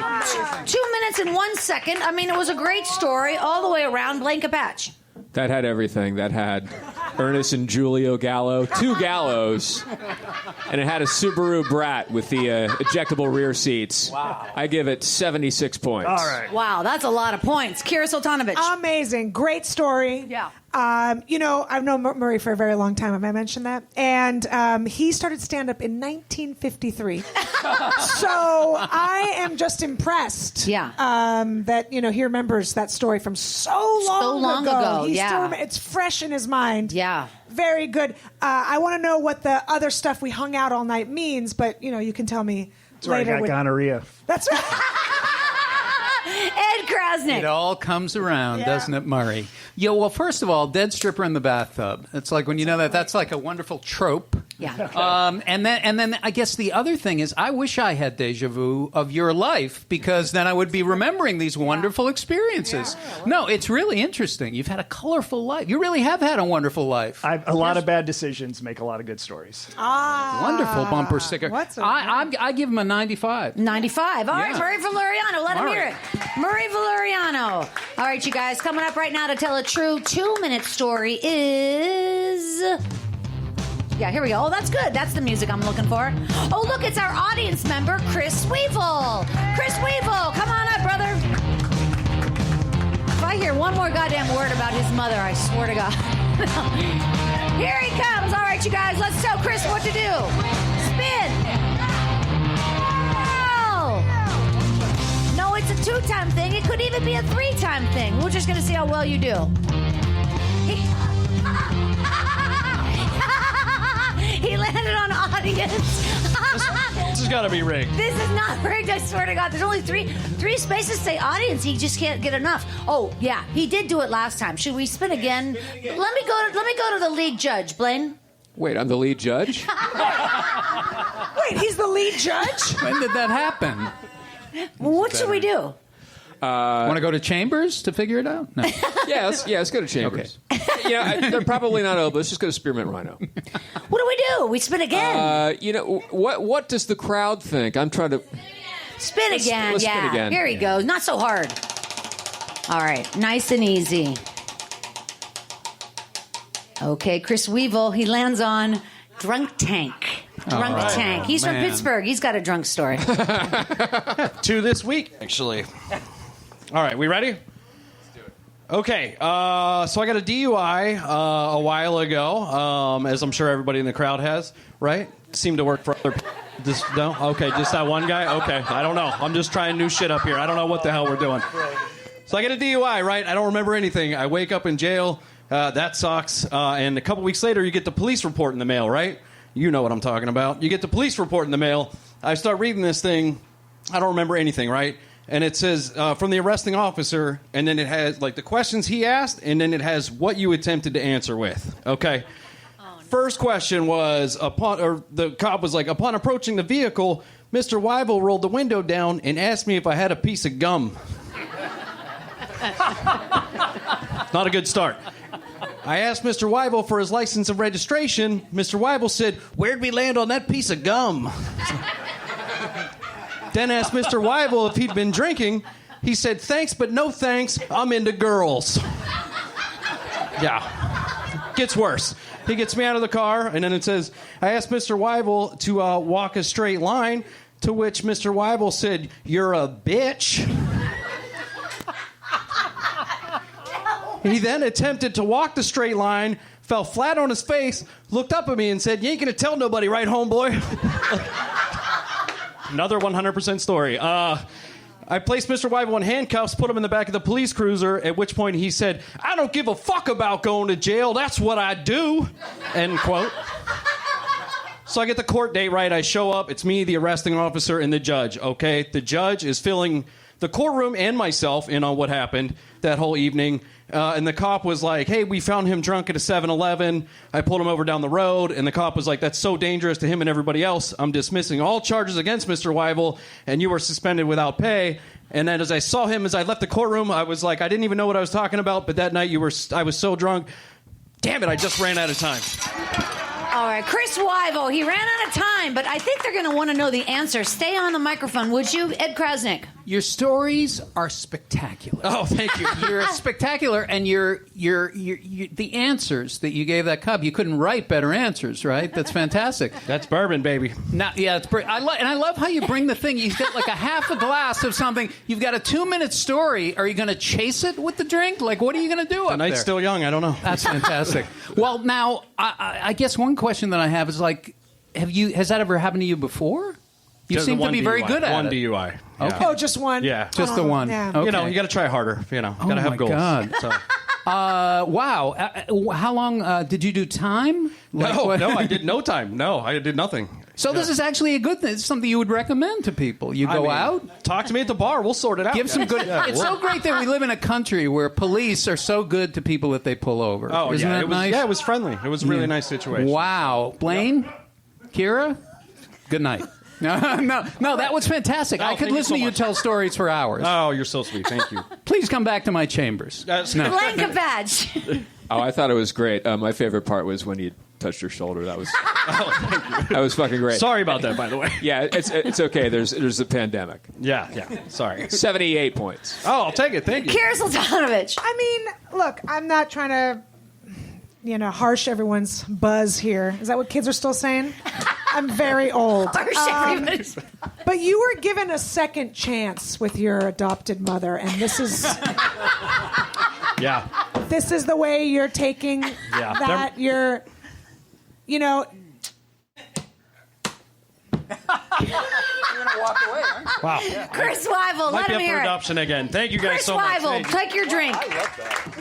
2 minutes and 1 second. I mean, it was a great story all the way around. Blank a patch. That had everything. That had Ernest and Julio Gallo, 2 Gallos, and it had a Subaru Brat with the ejectable rear seats. Wow. I give it 76 points. All right. Wow, that's a lot of points. Kira Sultanovich. Amazing. Great story. Yeah. I've known Murray for a very long time. Have I mentioned that? And he started stand-up in 1953. So I am just impressed. Yeah. That he remembers that story from so long ago. He Yeah. still it's fresh in his mind. Yeah. Very good. I want to know what the other stuff we hung out all night means, but you can tell me That's where I later. got gonorrhea. That's right. Ed Krasnick. It all comes around, doesn't it, Murray? Well, first of all, dead stripper in the bathtub. It's like when you know that's like a wonderful trope Yeah. And then I guess the other thing is, I wish I had deja vu of your life, because then I would be remembering these wonderful experiences. No, it's really interesting. You've had a colorful life. You really have had a wonderful life. A lot of bad decisions make a lot of good stories. Wonderful bumper sticker. I give him a 95. 95. All right, Yeah. Murray Valeriano. Let him hear it. Murray Valeriano. All right, you guys, coming up right now to tell a true 2-minute story is... Yeah, here we go. Oh, that's good. That's the music I'm looking for. Oh, look, it's our audience member, Chris Weevil. Chris Weevil, come on up, brother. If I hear one more goddamn word about his mother, I swear to God. Here he comes. All right, you guys, let's tell Chris what to do. Spin. No, it's a 2-time thing. It could even be a 3-time thing. We're just going to see how well you do. He landed on audience. This has got to be rigged. This is not rigged, I swear to God. There's only three spaces say audience. He just can't get enough. Oh, yeah, he did do it last time. Should we spin again? Let me go to the lead judge, Blaine. Wait, I'm the lead judge? Wait, he's the lead judge? When did that happen? What should we do? Want to go to Chambers to figure it out? No. Let's go to Chambers. Okay. They're probably not open. Let's just go to Spearmint Rhino. What do? We spin again. What does the crowd think? I'm trying to... Spin again. Let's spin again. Here he goes. Not so hard. All right. Nice and easy. Okay, Chris Weevil. He lands on Drunk Tank. Drunk Tank. He's from Pittsburgh. He's got a drunk story. 2 this week, actually. All right, we ready? Let's do it. Okay, so I got a DUI a while ago, as I'm sure everybody in the crowd has, right? Seemed to work for other people. No? Okay, just that one guy? Okay, I don't know. I'm just trying new shit up here. I don't know what the hell we're doing. So I get a DUI, right? I don't remember anything. I wake up in jail. That sucks. And a couple weeks later, you get the police report in the mail, right? You know what I'm talking about. You get the police report in the mail. I start reading this thing. I don't remember anything, right? And it says, from the arresting officer, and then it has, like, the questions he asked, and then it has what you attempted to answer with, okay? Oh, no. First question was, the cop was like, upon approaching the vehicle, Mr. Weibel rolled the window down and asked me if I had a piece of gum. Not a good start. I asked Mr. Weibel for his license and registration. Mr. Weibel said, where'd we land on that piece of gum? Then asked Mr. Weibel if he'd been drinking. He said, thanks, but no thanks. I'm into girls. Yeah. Gets worse. He gets me out of the car, and then it says, I asked Mr. Weibel to walk a straight line, to which Mr. Weibel said, you're a bitch. He then attempted to walk the straight line, fell flat on his face, looked up at me and said, you ain't gonna tell nobody, right, homeboy? Another 100% story. I placed Mr. Weibel in handcuffs, put him in the back of the police cruiser, at which point he said, I don't give a fuck about going to jail. That's what I do. End quote. So I get the court date right. I show up. It's me, the arresting officer, and the judge, okay? The judge is filling the courtroom and myself in on what happened that whole evening. And the cop was like, hey, we found him drunk at a 7-Eleven. I pulled him over down the road. And the cop was like, that's so dangerous to him and everybody else. I'm dismissing all charges against Mr. Weibel, and you were suspended without pay. And then as I saw him, as I left the courtroom, I was like, I didn't even know what I was talking about. But that night, I was so drunk. Damn it, I just ran out of time. All right, Chris Weibel, he ran out of time, but I think they're going to want to know the answer. Stay on the microphone, would you, Ed Krasnick? Your stories are spectacular. Oh, thank you. You're spectacular, and you're the answers that you gave that cub, you couldn't write better answers, right? That's fantastic. That's bourbon, baby. Now, yeah, it's I love how you bring the thing. You've got like a half a glass of something. You've got a 2-minute story. Are you going to chase it with the drink? Like, what are you going to do up there? The night's still young. I don't know. That's fantastic. Well, now, I guess one question that I have is like, has that ever happened to you before? You seem to be very good at it. One DUI. Yeah. Okay. Oh, just one? Yeah. Just the one. Yeah. Okay. You know, you got to try harder. You know, got to have goals. God. So. Wow. How long did you do time? No, I did no time. No, I did nothing. So this is actually a good thing. It's something you would recommend to people. You go out. Talk to me at the bar. We'll sort it out. Give some good. It's so great that we live in a country where police are so good to people that they pull over. Oh, Isn't that nice? Yeah, it was friendly. It was a really nice situation. Wow. Blaine? Kira, good night. No, that was fantastic. I could listen to you tell stories for hours. Oh, you're so sweet. Thank you. Please come back to my chambers. No. Blanket badge. Oh, I thought it was great. My favorite part was when you touched your shoulder. That was that was fucking great. Sorry about that, by the way. Yeah, it's okay. There's a pandemic. Yeah. Sorry. 78 points. Oh, I'll take it. Thank you. Kira Sultanovich. I mean, look, I'm not trying to, harsh everyone's buzz here. Is that what kids are still saying? I'm very old. But you were given a second chance with your adopted mother, and this is this is the way you're taking that. You're, You're gonna walk away, aren't you? Wow. Chris Weibel, Might let be him up hear for it. adoption again. Thank you guys Chris so much. Weibel, take your drink. I love that.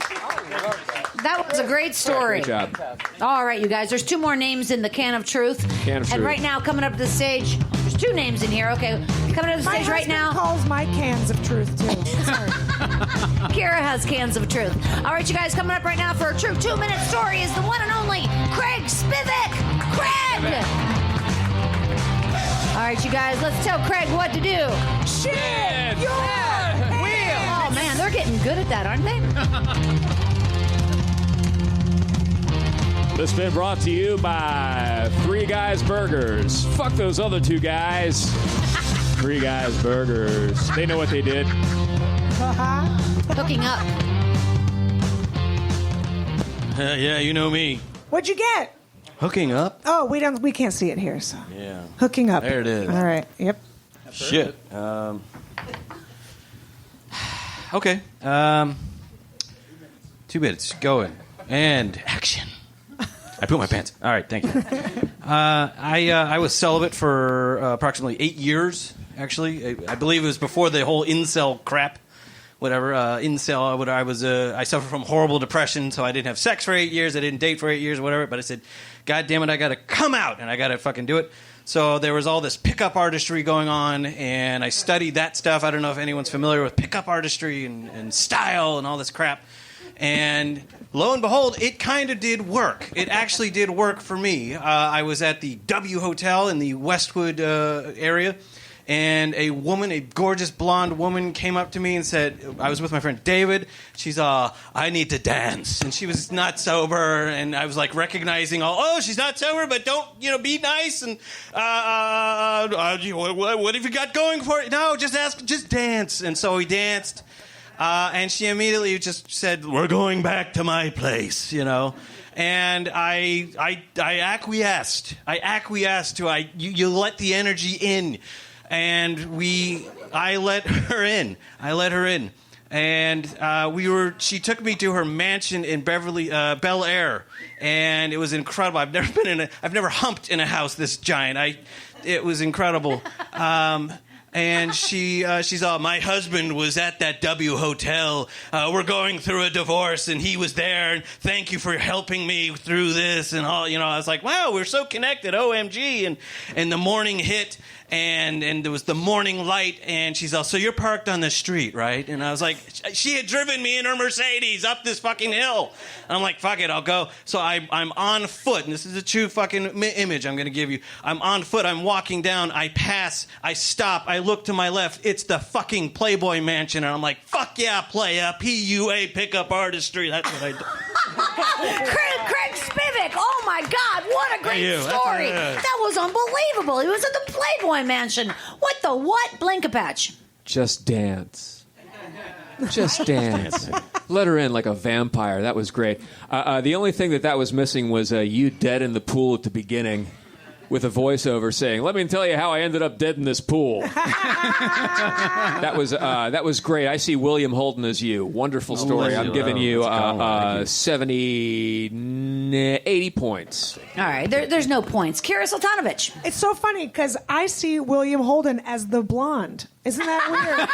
That was a great story. Great job. All right, you guys. There's 2 more names in the can of truth. Can of and truth. right now, coming up to the stage, there's 2 names in here. Okay, coming up to the my stage right husband now. calls my cans of truth too. Sorry. Kira has cans of truth. All right, you guys, coming up right now for a true 2-minute story is the one and only Craig Spivak. Craig! All right, you guys, let's tell Craig what to do. Shit! Your Wheel! Oh, man, they're getting good at that, aren't they? This has been brought to you by 3 Guys Burgers. Fuck those other 2 guys. 3 Guys Burgers. They know what they did. Hooking up. Yeah, you know me. What'd you get? Hooking up? Oh, we can't see it here, so Yeah. hooking up. There it is. All right. Yep. Shit. Okay. 2 minutes. Going. And action. I put my pants. All right, thank you. I was celibate for approximately 8 years, actually. I believe it was before the whole incel crap. Whatever, incel. I suffered from horrible depression, so I didn't have sex for 8 years. I didn't date for 8 years, whatever. But I said, God damn it, I got to come out, and I got to fucking do it. So there was all this pickup artistry going on, and I studied that stuff. I don't know if anyone's familiar with pickup artistry and style and all this crap. And lo and behold, it kind of did work. It actually did work for me. I was at the W Hotel in the Westwood area, and a gorgeous blonde woman came up to me and said, I was with my friend David. She's, I need to dance. And she was not sober, and I was like recognizing she's not sober, but don't, be nice. And what have you got going for it? No, just dance. And so we danced. And she immediately just said, we're going back to my place, And I acquiesced. You let the energy in. And I let her in. And she took me to her mansion in Bel Air. And it was incredible. I've never humped in a house this giant. It was incredible. And she's all, my husband was at that W Hotel. We're going through a divorce, and he was there. And thank you for helping me through this. And all, I was like, wow, we're so connected. OMG. And the morning hit, and there was the morning light. And she's all, so you're parked on the street, right? And I was like, she had driven me in her Mercedes up this fucking hill. And I'm like, fuck it, I'll go. So I'm on foot, and this is a true fucking image I'm going to give you. I'm on foot. I'm walking down. I pass. I stop. I look to my left. It's the fucking Playboy Mansion, and I'm like, fuck yeah, playa, PUA, pickup artistry. That's what I do. Craig Spivak. Oh my God, what a great story. That was unbelievable. He was at the Playboy Mansion. What the what? Blinkapatch. Just dance. Just dance. Let her in like a vampire. That was great. The only thing that was missing was you dead in the pool at the beginning with a voiceover saying, let me tell you how I ended up dead in this pool. That was great. I see William Holden as you. Wonderful story. I'm giving you 80 points. All right, there's no points. Kira Sultanovich. It's so funny because I see William Holden as the blonde. Isn't that weird?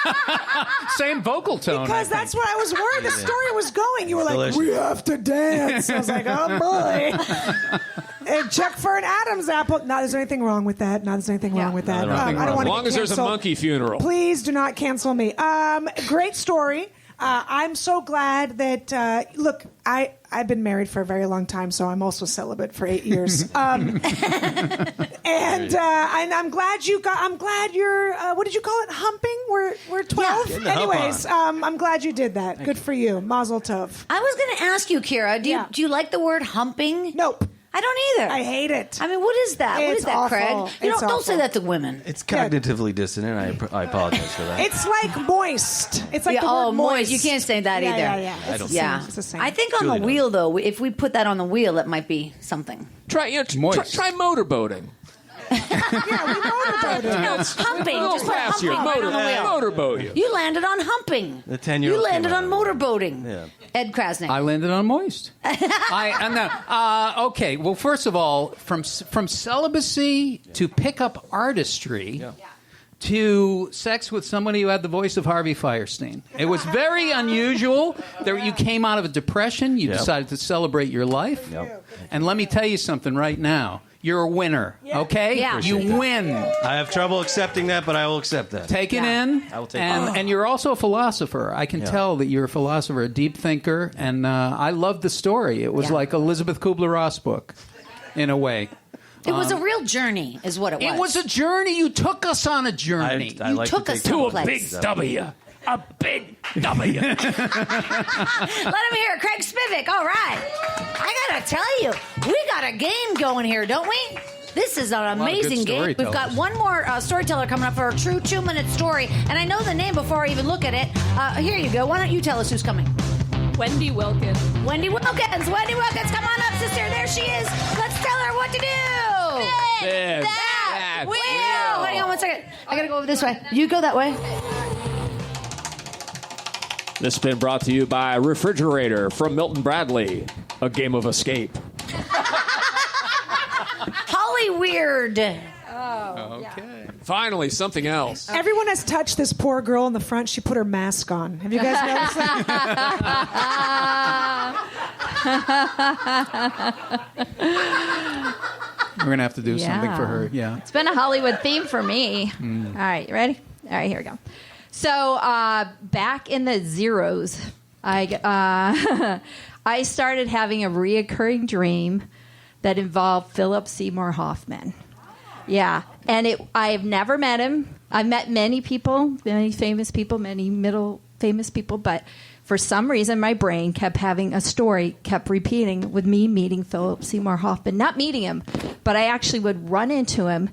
Same vocal tone. Because that's what I was worried the story was going. You were like, Delicious. we have to dance. I was like, oh boy. And check for an Adam's apple. No, there's anything wrong with that. No, there's anything wrong with that. I don't want As to long as there's a monkey funeral. Please do not cancel me. Great story. I'm so glad that, look, I've been married for a very long time, so I'm also celibate for 8 years. And I'm glad you're, what did you call it? Humping? We're 12? Yeah. Anyways, I'm glad you did that. Good for you. Mazel tov. I was going to ask you, Kira, do you like the word humping? Nope. I don't either. I hate it. I mean, what is that? What It's is that, awful. Craig? It's Don't say awful. that to women. It's cognitively dissonant. I apologize for that. It's like moist. It's like the oh, word moist. You can't say that either. Yeah. I don't- Yeah. It's the same. I think on Julie the wheel, though, if we put that on the wheel, it might be something. Try Moist. try motorboating. Humping. Just put humping right on the wheel. Motorboat you. You landed on humping. The 10-year-old You landed came on out. motorboating. Yeah. Ed Krasnick. I landed on moist. Okay. Well, first of all, from celibacy to pick up artistry to sex with somebody who had the voice of Harvey Fierstein. It was very unusual. You came out of a depression. You decided to celebrate your life. Yep. And let me tell you something right now. You're a winner, okay? Yeah. You win. I have trouble accepting that, but I will accept that. Take it in. I will take it. And you're also a philosopher. I can tell that you're a philosopher, a deep thinker, and I love the story. It was like Elizabeth Kubler-Ross book, in a way. It was a real journey, is what it was. It was a journey. You took us on a journey. I like took to us take to a place. big W. A big W. Let him hear it. Craig Spivak. All right. I got to tell you, we got a game going here, don't we? This is an amazing game. We've got one more storyteller coming up for a true 2-minute story. And I know the name before I even look at it. Here you go. Why don't you tell us who's coming? Wendy Wilkins. Wendy Wilkins. Wendy Wilkins, come on up, sister. There she is. Let's tell her what to do. This, That wheel. Hang on one second. I got to go over this way. You go that way. This has been brought to you by Refrigerator from Milton Bradley, a game of escape. Holly Weird. Okay. Finally, something else. Everyone has touched this poor girl in the front. She put her mask on. Have you guys noticed that? We're going to have to do something for her. Yeah. It's been a Hollywood theme for me. All right, you ready? All right, here we go. So back in the zeros, I started having a reoccurring dream that involved Philip Seymour Hoffman. Yeah, and I've never met him. I've met many people, many famous people, many middle famous people, but for some reason my brain kept having a story, kept repeating with me meeting Philip Seymour Hoffman. Not meeting him, but I actually would run into him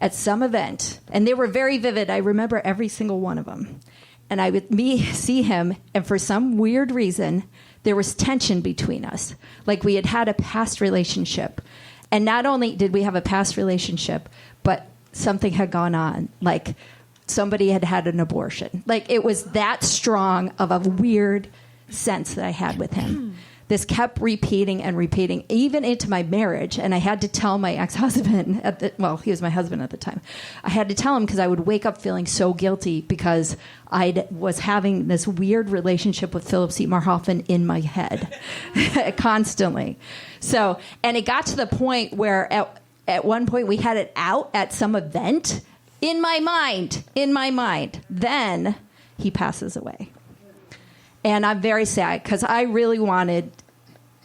at some event, and they were very vivid. I remember every single one of them. And I would see him, and for some weird reason, there was tension between us. Like we had a past relationship. And not only did we have a past relationship, but something had gone on. Like somebody had an abortion. Like it was that strong of a weird sense that I had with him. This kept repeating and repeating, even into my marriage. And I had to tell my ex-husband, he was my husband at the time. I had to tell him because I would wake up feeling so guilty because I was having this weird relationship with Philip Seymour Hoffman in my head constantly. So, and it got to the point where at one point we had it out at some event in my mind. Then he passes away. And I'm very sad because I really wanted,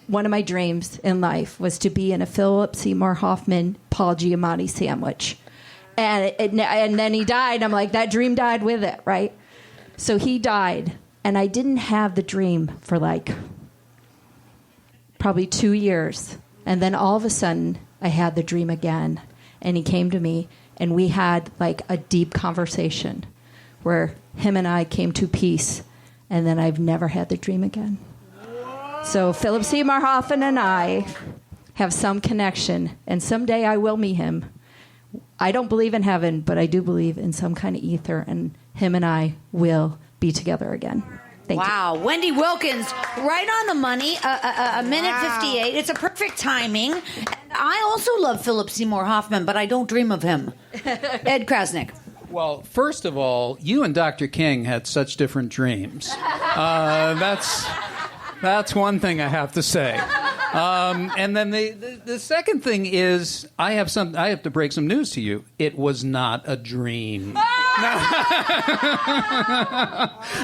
one of my dreams in life was to be in a Philip Seymour Hoffman, Paul Giamatti sandwich. And then he died. I'm like, that dream died with it, right? So he died. And I didn't have the dream for like probably 2 years. And then all of a sudden, I had the dream again. And he came to me, and we had like a deep conversation where him and I came to peace. And then I've never had the dream again. So Philip Seymour Hoffman and I have some connection, and someday I will meet him. I don't believe in heaven, but I do believe in some kind of ether, and him and I will be together again. Thank you. Wow, Wendy Wilkins, right on the money, a minute 58. It's a perfect timing. And I also love Philip Seymour Hoffman, but I don't dream of him. Ed Krasnick. Well, first of all, you and Dr. King had such different dreams. That's one thing I have to say. And then the second thing is I have to break some news to you. It was not a dream.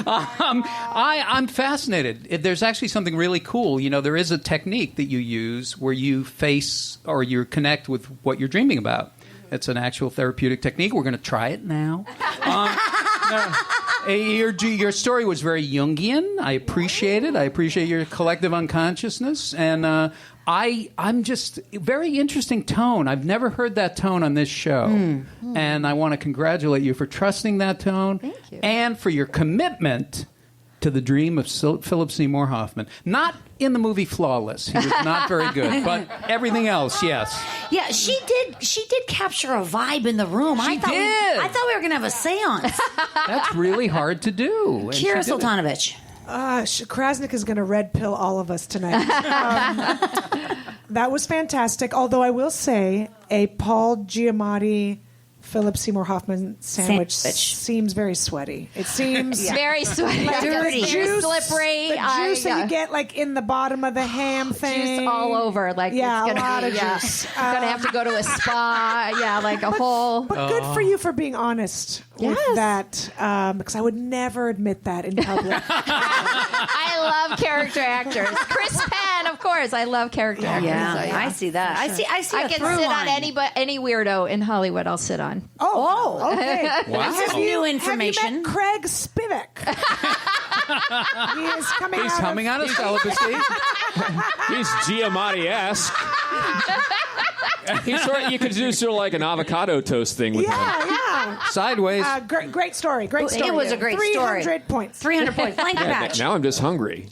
I'm fascinated. There's actually something really cool. You know, there is a technique that you use where you face or you connect with what you're dreaming about. It's an actual therapeutic technique. We're going to try it now. Your story was very Jungian. I appreciate it. I appreciate your collective unconsciousness. And I'm just very interesting tone. I've never heard that tone on this show. And I want to congratulate you for trusting that tone. Thank you. And for your commitment to the dream of Philip Seymour Hoffman. Not in the movie Flawless. He was not very good. But everything else, yes. Yeah, she did capture a vibe in the room. I thought we were going to have a seance. That's really hard to do. And she Kira did it. Sultanovich. Krasnick is going to red pill all of us tonight. That was fantastic. Although I will say, a Paul Giamatti, Philip Seymour Hoffman sandwich seems very sweaty. It seems very sweaty, like dirty, the juice, slippery. The juice that you get like in the bottom of the ham thing, Juice all over. Like yeah, it's a gonna lot be, of juice. Gonna have to go to a spa. Yeah, like a whole. But good for you for being honest with that, because I would never admit that in public. I love character actors. Chris Penn, of course. I love character actors. Yeah, So, I see that. I see. I a can through sit line. on any weirdo in Hollywood. I'll sit on. Oh, okay. Wow. This is new information. Have you met Craig Spivak? He is coming He's out coming out of celibacy. He's Giamatti-esque. He's sort of, you could do sort of like an avocado toast thing with him. Yeah. Sideways. Great story. Great story. It was a great story. 300 points. 300 points. Blank patch. Now I'm just hungry.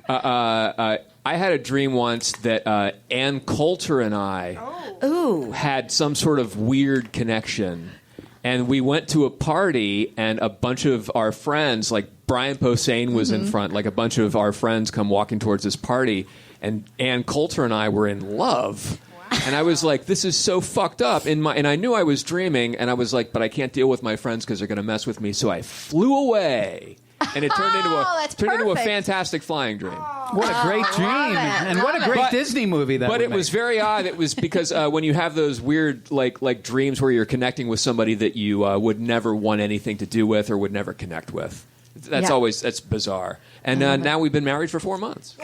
I had a dream once that Ann Coulter and I had some sort of weird connection. And we went to a party, and a bunch of our friends, like Brian Posehn was in front, like a bunch of our friends come walking towards this party, and Ann Coulter and I were in love. And I was like, this is so fucked up. And I knew I was dreaming, and I was like, but I can't deal with my friends because they're going to mess with me. So I flew away. And it turned into a fantastic flying dream. What a great dream. And what a great Disney movie that But would it was make. very odd. It was because when you have those weird like dreams where you're connecting with somebody that you would never want anything to do with or would never connect with. That's bizarre. And now we've been married for 4 months.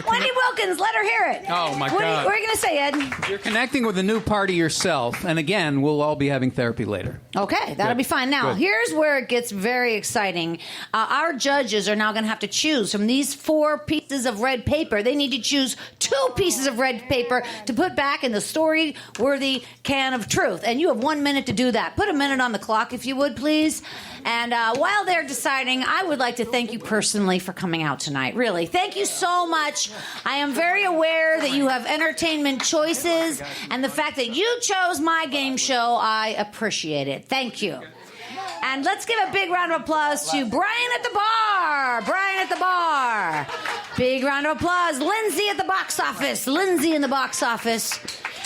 Wendy Wilkins, let her hear it. Oh, my What God. are you going to say, Ed? You're connecting with a new part of yourself. And again, we'll all be having therapy later. Okay, that'll be fine. Now, Good. here's where it gets very exciting. Our judges are now going to have to choose from these 4 pieces of red paper. They need to choose 2 pieces of red paper to put back in the story-worthy can of truth. And you have 1 minute to do that. Put a minute on the clock, if you would, please. And while they're deciding, I would like to thank you personally for coming out tonight. Really, thank you so much. I am very aware that you have entertainment choices, and the fact that you chose my game show, I appreciate it. Thank you. And let's give a big round of applause to Brian at the bar. Brian at the bar. Big round of applause. Lindsay at the box office. Lindsay in the box office.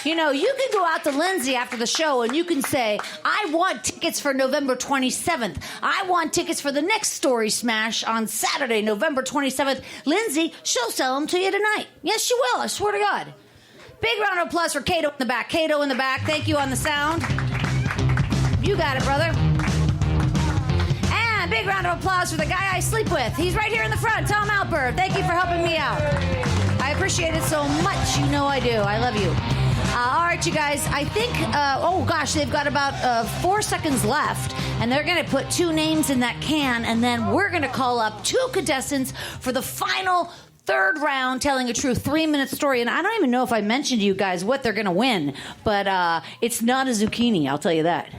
You know, you can go out to Lindsay after the show and you can say, I want tickets for November 27th. I want tickets for the next Story Smash on Saturday, November 27th. Lindsay, she'll sell them to you tonight. Yes, she will. I swear to God. Big round of applause for Cato in the back. Cato in the back. Thank you on the sound. You got it, brother. And big round of applause for the guy I sleep with. He's right here in the front, Tom Alper. Thank you for helping me out. I appreciate it so much. You know I do. I love you. All right, you guys. I think, they've got about 4 seconds left, and they're going to put 2 names in that can, and then we're going to call up 2 contestants for the final 3rd round, telling a true 3-minute story. And I don't even know if I mentioned to you guys what they're going to win, but it's not a zucchini, I'll tell you that.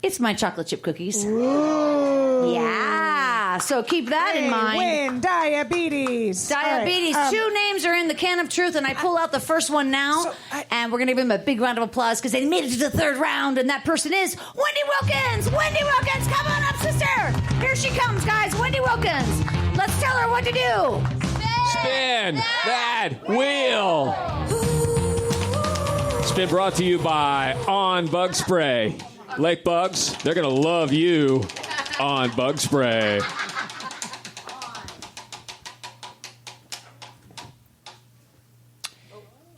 It's my chocolate chip cookies. Ooh. Yeah. So keep that in mind. Win diabetes. Diabetes. All right, 2 names are in the can of truth, and I pull out the first one now, and we're going to give them a big round of applause because they made it to the 3rd round, and that person is Wendy Wilkins. Wendy Wilkins, come on up, sister. Here she comes, guys. Wendy Wilkins. Let's tell her what to do. Spin that wheel. It's been brought to you by On Bug Spray. Lake bugs, they're going to love you on Bug Spray.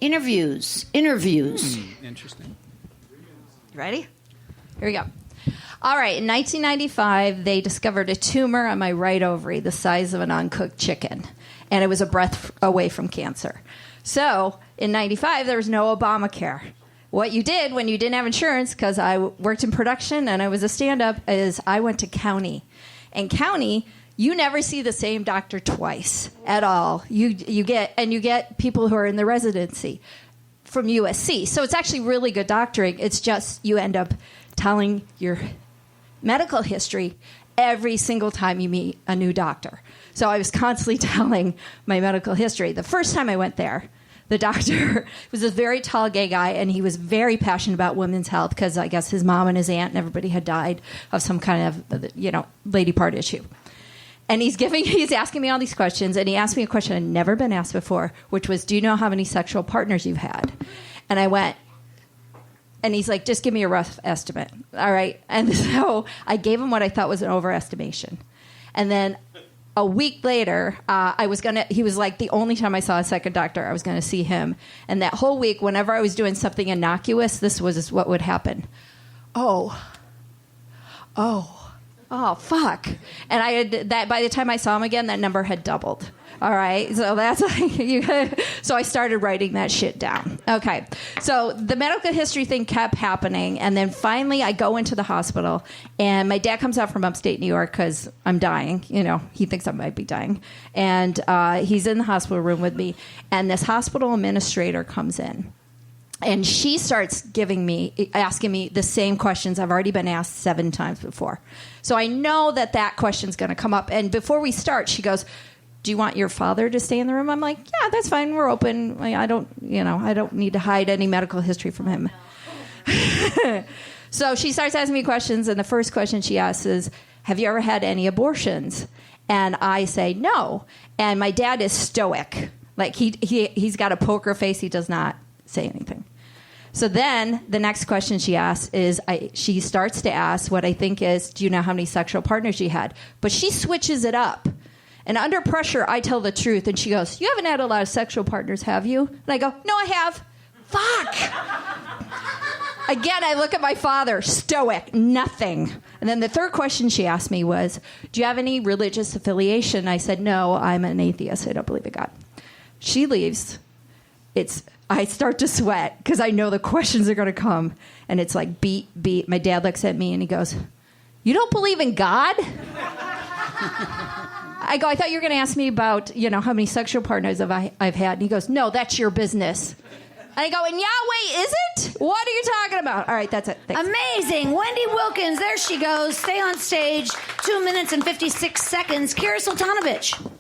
Interviews. Interesting. Ready? Here we go. All right, in 1995, they discovered a tumor on my right ovary the size of an uncooked chicken, and it was a breath away from cancer. So, in 95, there was no Obamacare. What you did when you didn't have insurance, because I worked in production and I was a stand-up, is I went to county. And county, you never see the same doctor twice at all. You get people who are in the residency from USC. So it's actually really good doctoring. It's just you end up telling your medical history every single time you meet a new doctor. So I was constantly telling my medical history. The first time I went there, the doctor was this very tall gay guy, and he was very passionate about women's health because I guess his mom and his aunt and everybody had died of some kind of, lady part issue. And he's asking me all these questions, and he asked me a question I'd never been asked before, which was, do you know how many sexual partners you've had? And I went, and he's like, just give me a rough estimate. All right. And so I gave him what I thought was an overestimation. And then a week later, he was like, the only time I saw a second doctor, I was going to see him. And that whole week, whenever I was doing something innocuous, this was what would happen. Oh, fuck. And I had that by the time I saw him again, that number had doubled. All right. So that's so I started writing that shit down. Okay. So the medical history thing kept happening. And then finally I go into the hospital, and my dad comes out from upstate New York because I'm dying. He thinks I might be dying. And he's in the hospital room with me. And this hospital administrator comes in. And she starts asking me the same questions I've already been asked 7 times before. So I know that question's going to come up. And before we start, she goes, do you want your father to stay in the room? I'm like, yeah, that's fine. We're open. I don't need to hide any medical history from him. So she starts asking me questions. And the first question she asks is, have you ever had any abortions? And I say, no. And my dad is stoic. Like he's got a poker face. He does not say anything. So then the next question she asks is, she starts to ask what I think is, do you know how many sexual partners you had? But she switches it up. And under pressure, I tell the truth. And she goes, you haven't had a lot of sexual partners, have you? And I go, no, I have. Fuck. Again, I look at my father, stoic, nothing. And then the third question she asked me was, do you have any religious affiliation? I said, no, I'm an atheist. I don't believe in God. She leaves. I start to sweat because I know the questions are going to come. And it's like beat. My dad looks at me and he goes, you don't believe in God? I go, I thought you were going to ask me about, how many sexual partners I've had. And he goes, no, that's your business. And I go, and Yahweh isn't? What are you talking about? All right, that's it. Thanks. Amazing. Wendy Wilkins, there she goes. Stay on stage. 2 minutes and 56 seconds. Kira Sultanovich.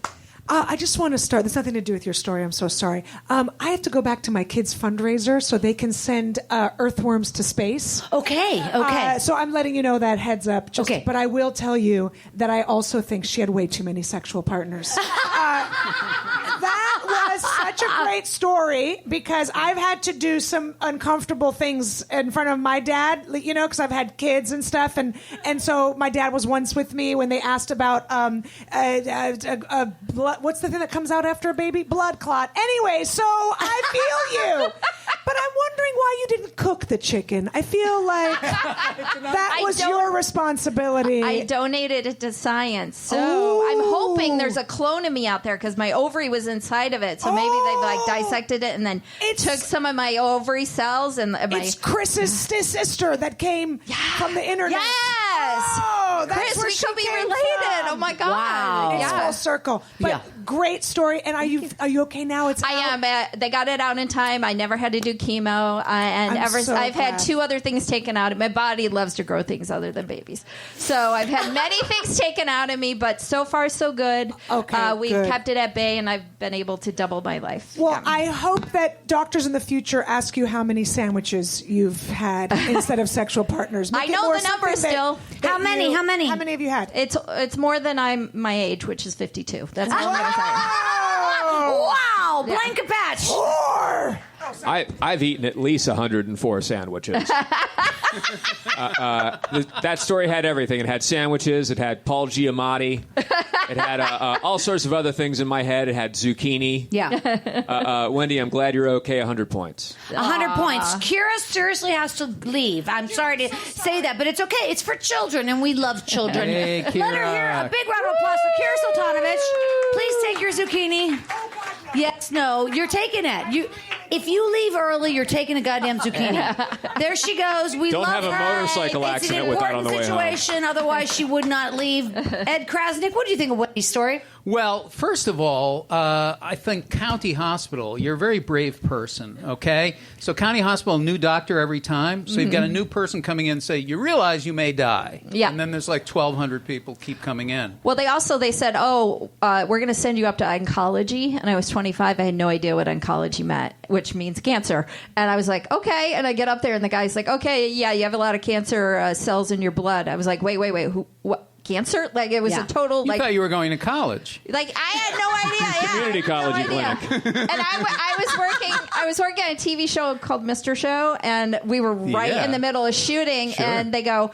I just want to start. There's nothing to do with your story. I'm so sorry. I have to go back to my kids' fundraiser so they can send earthworms to space. Okay. So I'm letting you know that heads up. Okay. But I will tell you that I also think she had way too many sexual partners. That was such a great story because I've had to do some uncomfortable things in front of my dad, because I've had kids and stuff. And so my dad was once with me when they asked about what's the thing that comes out after a baby? Blood clot. Anyway, so I feel you. But I'm wondering why you didn't cook the chicken. I feel like that was your responsibility. I donated it to science. So I'm hoping there's a clone of me out there because my ovary was inside of it. So maybe they dissected it and then took some of my ovary cells. It's Chris's sister that came from the internet. Yes. Oh, that's Chris, where we she could be came related. from. Oh my God. Wow. It's full circle. But great story. And are you okay now? I am. They got it out in time. I never had to do chemo. I've had 2 other things taken out. My body loves to grow things other than babies. So I've had many things taken out of me, but so far so good. Okay, we've kept it at bay, and I've been able to double my life. Well, I hope that doctors in the future ask you how many sandwiches you've had instead of sexual partners. I know the number still. How many? How many have you had? It's more than my age, which is 52. That's all I'm going to say. Wow! Blanket patch. 4. I've eaten at least 104 sandwiches. That story had everything. It had sandwiches. It had Paul Giamatti. It had all sorts of other things in my head. It had zucchini. Yeah. Wendy, I'm glad you're okay. 100 points. 100 points. Kira seriously has to leave. I'm sorry to say that, but it's okay. It's for children, and we love children. Hey, Let her hear a big round of applause for Kira Sultanovich. Please take your zucchini. Yes, no, you're taking it. If you leave early, you're taking a goddamn zucchini. There she goes. We Don't love have a her. motorcycle accident with that on the way home. It's an important situation. Otherwise, she would not leave. Ed Krasnick, what do you think of Wendy's story? Well, first of all, I think County Hospital, you're a very brave person, okay? So County Hospital, new doctor every time. So you've got a new person coming in and say, you realize you may die. Yeah. And then there's like 1,200 people keep coming in. Well, they said, we're going to send you up to oncology. And I was 25. I had no idea what oncology meant, which means cancer. And I was like, okay. And I get up there and the guy's like, okay, yeah, you have a lot of cancer cells in your blood. I was like, wait, what? Cancer? Like, it was a total, You thought you were going to college. Like, I had no idea. Yeah, Community college clinic. And I was working on a TV show called Mr. Show, and we were right in the middle of shooting, and they go,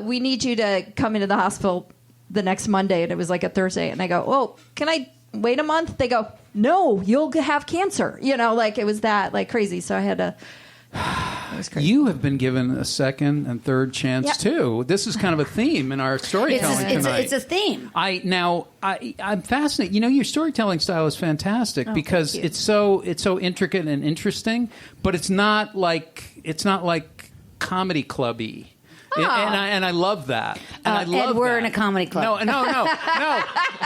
we need you to come into the hospital the next Monday, and it was like a Thursday, and I go, oh, can I wait a month? They go, no, you'll have cancer. Like, it was that, like, crazy, so I had to... It was crazy. You have been given a second and third chance too. This is kind of a theme in our storytelling tonight. It's a theme. I'm fascinated. Your storytelling style is fantastic because it's so intricate and interesting, but it's not like comedy clubby. And I love that. And I love Ed, we're that. in a comedy club. No.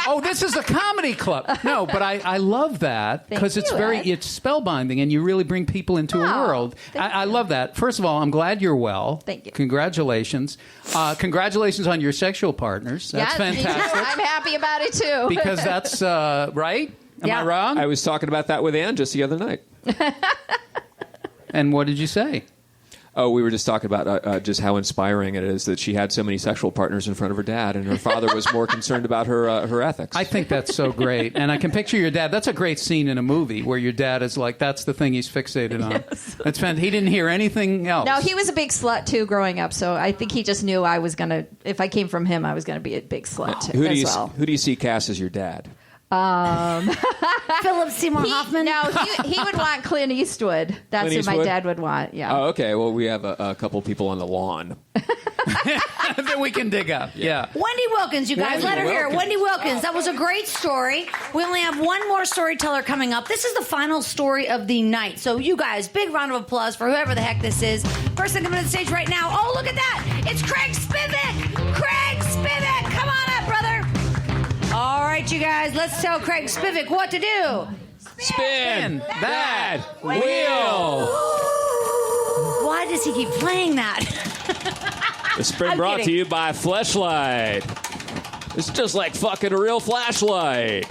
Oh, this is a comedy club. No, but I love that because it's spellbinding, and you really bring people into a world. I love that. First of all, I'm glad you're well. Thank you. Congratulations. Congratulations on your sexual partners. That's fantastic. I'm happy about it too. Because that's right. Am I wrong? I was talking about that with Ann just the other night. And what did you say? Oh, we were just talking about just how inspiring it is that she had so many sexual partners in front of her dad, and her father was more concerned about her ethics. I think that's so great. And I can picture your dad. That's a great scene in a movie where your dad is like, that's the thing he's fixated on. Yes. That's fantastic. He didn't hear anything else. No, he was a big slut, too, growing up. So I think he just knew I was going to, if I came from him, I was going to be a big slut, too, Who do you see cast as your dad? Philip Seymour Hoffman? No, he would want Clint Eastwood. That's Clint who my Eastwood? dad would want, yeah. Oh, okay. Well, we have a couple people on the lawn. That we can dig up. Yeah. Wendy Wilkins, you guys. Let her hear it. Wendy Wilkins. That was a great story. We only have one more storyteller coming up. This is the final story of the night. So you guys, big round of applause for whoever the heck this is. Person coming to the stage right now. Oh, look at that. It's Craig Spivak. Craig Spivak. Come on up, brother. All right, you guys. Let's tell Craig Spivak what to do. Spin that wheel. Why does he keep playing that? The spin I'm brought kidding. to you by Fleshlight. It's just like fucking a real flashlight,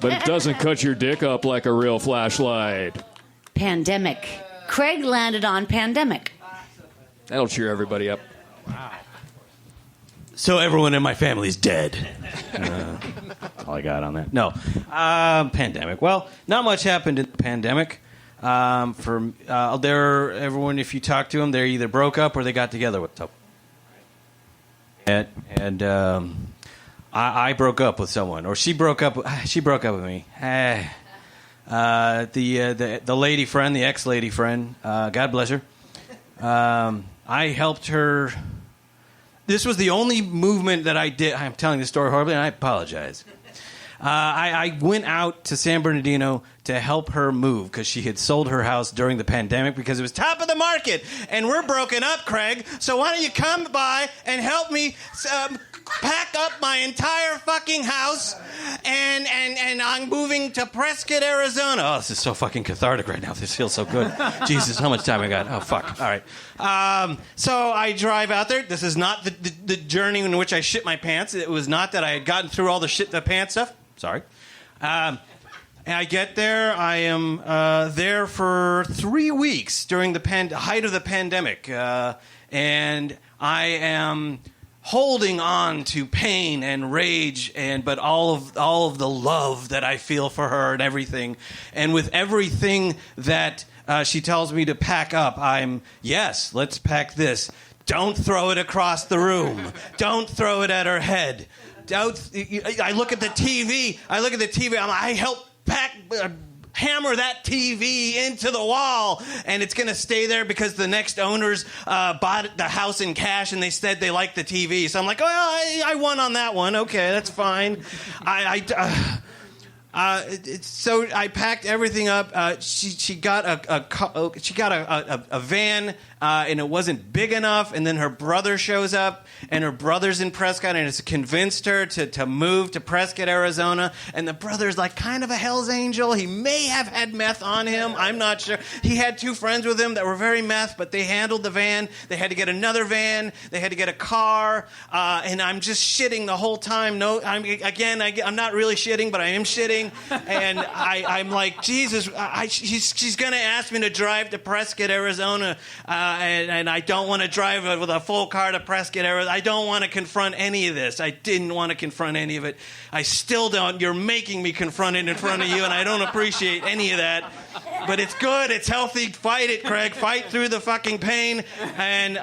but it doesn't cut your dick up like a real flashlight. Pandemic. Craig landed on pandemic. That'll cheer everybody up. Wow. So everyone in my family's dead. That's all I got on that. No. Pandemic. Well, not much happened in the pandemic. Everyone, if you talk to them, they either broke up or they got together with someone. And I broke up with someone, or she broke up with me. The lady friend, the ex-lady friend, God bless her. I helped her. This was the only movement that I did. I'm telling this story horribly, and I apologize. I went out to San Bernardino to help her move because she had sold her house during the pandemic because it was top of the market, and we're broken up, Craig. So why don't you come by and help me pack up my entire fucking house, and I'm moving to Prescott, Arizona. Oh, this is so fucking cathartic right now. This feels so good. Jesus, how much time I got? Oh, fuck. All right. So I drive out there. This is not the journey in which I shit my pants. It was not that I had gotten through all the shit the pants stuff. Sorry. And I get there. I am there for 3 weeks during the height of the pandemic. And I am holding on to pain and rage, but all of the love that I feel for her and everything. And with everything that she tells me to pack up, let's pack this. Don't throw it across the room. Don't throw it at her head. I look at the TV. I help hammer that TV into the wall, and it's going to stay there because the next owners bought the house in cash, and they said they liked the TV. So I'm like, I won on that one. Okay, that's fine. So I packed everything up. She got a van, and it wasn't big enough. And then her brother shows up, and her brother's in Prescott, and it's convinced her to move to Prescott, Arizona. And the brother's like kind of a Hell's Angel. He may have had meth on him. I'm not sure. He had 2 friends with him that were very meth, but they handled the van. They had to get another van. They had to get a car. And I'm just shitting the whole time. No, I'm not really shitting, but I am shitting. And I'm like, Jesus, she's going to ask me to drive to Prescott, Arizona, and I don't want to drive with a full car to Prescott, Arizona. I don't want to confront any of this. I didn't want to confront any of it. I still don't. You're making me confront it in front of you, and I don't appreciate any of that. But it's good. It's healthy. Fight it, Craig. Fight through the fucking pain. And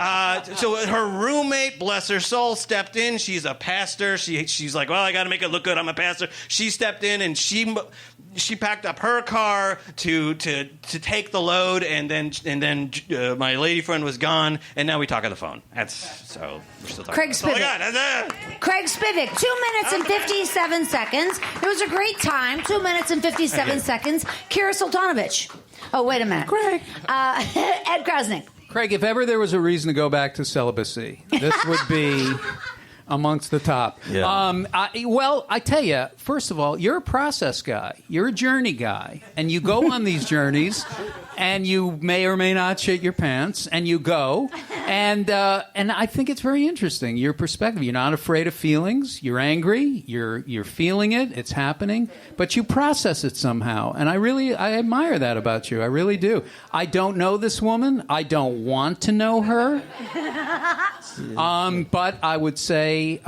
so her roommate, bless her soul, stepped in. She's a pastor. She's like, well, I got to make it look good. I'm a pastor. She stepped in, and she packed up her car to take the load, and then my lady friend was gone, and now we talk on the phone. We're still talking. Craig Spivak. Craig Spivak, 2 minutes and 57 seconds. It was a great time. 2 minutes and 57 seconds. Kira Sultanovich. Oh, wait a minute. Craig. Ed Krasnick. Craig, if ever there was a reason to go back to celibacy, this would be amongst the top. Yeah. I tell you, first of all, you're a process guy. You're a journey guy. And you go on these journeys, and you may or may not shit your pants, and you go. And I think it's very interesting, your perspective. You're not afraid of feelings. You're angry. You're feeling it. It's happening. But you process it somehow. And I admire that about you. I really do. I don't know this woman. I don't want to know her. But I would say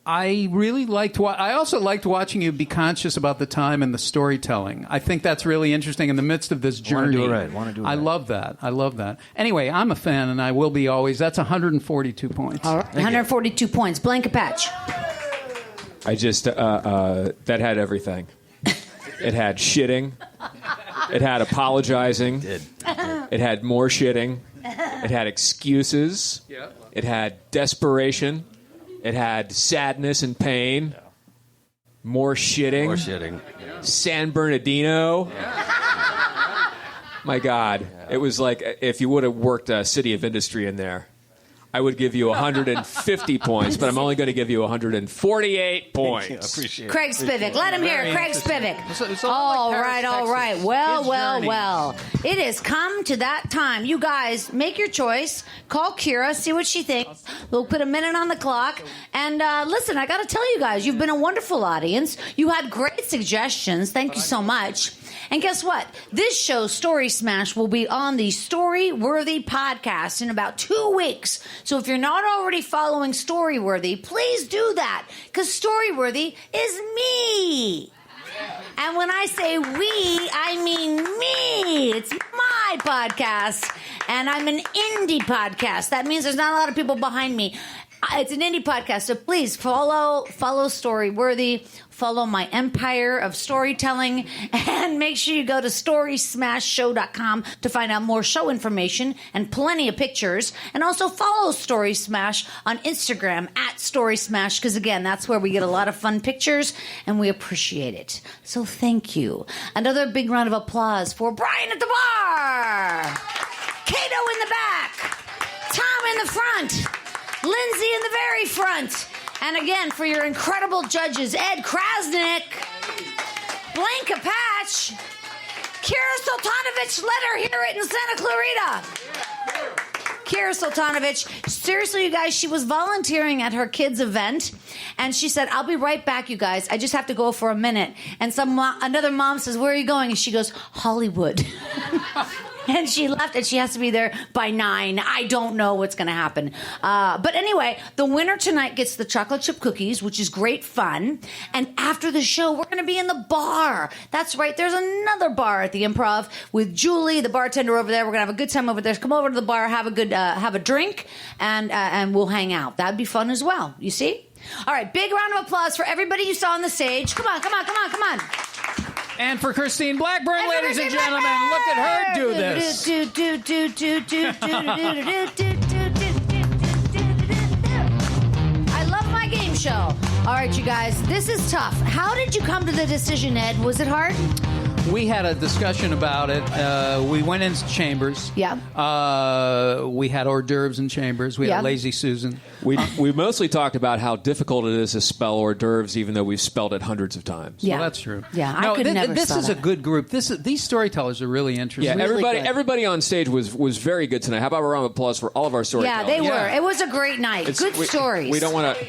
I really liked. I also liked watching you be conscious about the time and the storytelling. I think that's really interesting in the midst of this journey. Want to do it right. I love that. Anyway, I'm a fan, and I will be always. That's 142 points. All right. 142 points. Blanket patch. I just that had everything. It had shitting. It had apologizing. It had more shitting. It had excuses. Yeah. It had desperation. It had sadness and pain. Yeah. More shitting. San Bernardino. Yeah. My God. Yeah. It was like if you would have worked City of Industry in there, I would give you 150 points, but I'm only going to give you 148 points. Thank you. Appreciate it. Craig Spivak. Let him hear it. Craig Spivak. All right. Well. It has come to that time. You guys, make your choice. Call Kira. See what she thinks. We'll put a minute on the clock. And listen, I got to tell you guys, you've been a wonderful audience. You had great suggestions. Thank you so much. And guess what? This show, Story Smash, will be on the Storyworthy podcast in about 2 weeks. So if you're not already following Storyworthy, please do that, because Storyworthy is me. And when I say we, I mean me. It's my podcast, and I'm an indie podcast. That means there's not a lot of people behind me. It's an indie podcast, so please follow Storyworthy, follow my empire of storytelling, and make sure you go to storysmashshow.com to find out more show information and plenty of pictures. And also follow Story Smash on Instagram @StorySmash, because again, that's where we get a lot of fun pictures, and we appreciate it. So thank you. Another big round of applause for Brian at the bar, Cato in the back, Tom in the front, Lindsay in the very front. And again, for your incredible judges, Ed Krasnick, Blanca Patch, Kira Sultanovich, let her hear it in Santa Clarita. Kira Sultanovich, seriously, you guys, she was volunteering at her kids' event, and she said, I'll be right back, you guys. I just have to go for a minute. And another mom says, where are you going? And she goes, Hollywood. And she left, and she has to be there by 9. I don't know what's going to happen. But anyway, the winner tonight gets the chocolate chip cookies, which is great fun. And after the show, we're going to be in the bar. That's right. There's another bar at the Improv with Julie, the bartender over there. We're going to have a good time over there. Come over to the bar, have a drink, and we'll hang out. That'd be fun as well. You see? All right. Big round of applause for everybody you saw on the stage. Come on. And for Christine Blackburn, ladies and gentlemen, look at her do this. I love my game show. All right, you guys, this is tough. How did you come to the decision, Ed? Was it hard? We had a discussion about it. We went into Chambers. Yeah. We had hors d'oeuvres in Chambers. We had Lazy Susan. We mostly talked about how difficult it is to spell hors d'oeuvres, even though we've spelled it hundreds of times. Yeah, well, that's true. Yeah, I could never. This is a good group. These storytellers are really interesting. Yeah, really everybody on stage was very good tonight. How about a round of applause for all of our storytellers? Yeah, they were. It was a great night. Good stories. We don't want to.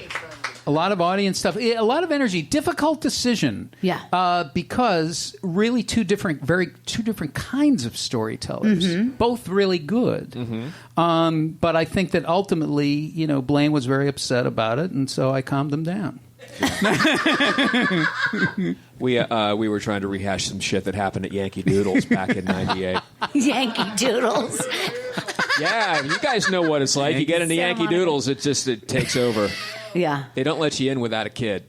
A lot of audience stuff, a lot of energy, difficult decision. Yeah. Because really two different kinds of storytellers, both really good. But I think that ultimately, Blaine was very upset about it, and so I calmed him down. We were trying to rehash some shit that happened at Yankee Doodles back in '98. Yankee Doodles. Yeah, you guys know what it's like. You get into Yankee Doodles, it takes over. Yeah. They don't let you in without a kid.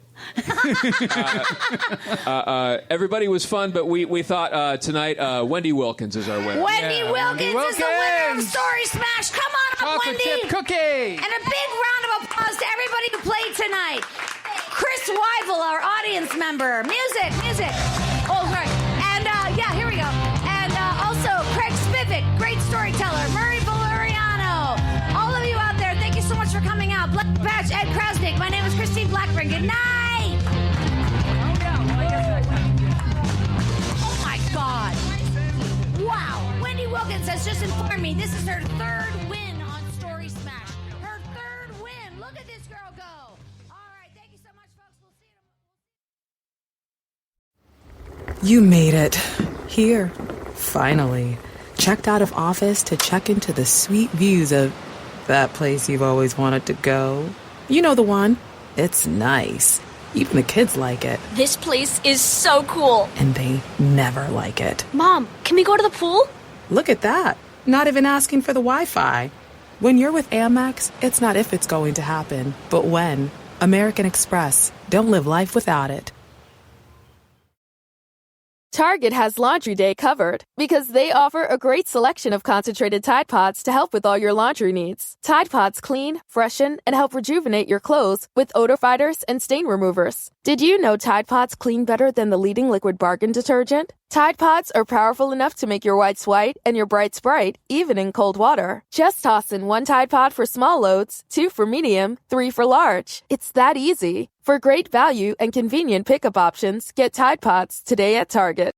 Everybody was fun, but we thought tonight Wendy Wilkins is our winner. Wendy Wilkins is the winner of Story Smash. Come on up, Chocolate Wendy. chip cookie. And a big round of applause to everybody who played tonight. Chris Weivel, our audience member. Music. Oh, right. And, here we go. And also Craig Spivak, great storyteller. Murray Valeriano. All of you out there, thank you so much for coming out. Black Batch, Ed Krasnick. My name is Christine Blackburn. Good night. Oh, my God. Wow. Wendy Wilkins has just informed me this is her 3rd win on Story Smash. Her 3rd win. Look at this girl go. All right. Thank you so much, folks. We'll see you. You made it. Here. Finally. Checked out of office to check into the sweet views of that place you've always wanted to go. You know the one. It's nice. Even the kids like it. This place is so cool. And they never like it. Mom, can we go to the pool? Look at that. Not even asking for the Wi-Fi. When you're with Amex, it's not if it's going to happen, but when. American Express. Don't live life without it. Target has Laundry Day covered because they offer a great selection of concentrated Tide Pods to help with all your laundry needs. Tide Pods clean, freshen, and help rejuvenate your clothes with odor fighters and stain removers. Did you know Tide Pods clean better than the leading liquid bargain detergent? Tide Pods are powerful enough to make your whites white and your brights bright, even in cold water. Just toss in 1 Tide Pod for small loads, 2 for medium, 3 for large. It's that easy. For great value and convenient pickup options, get Tide Pods today at Target.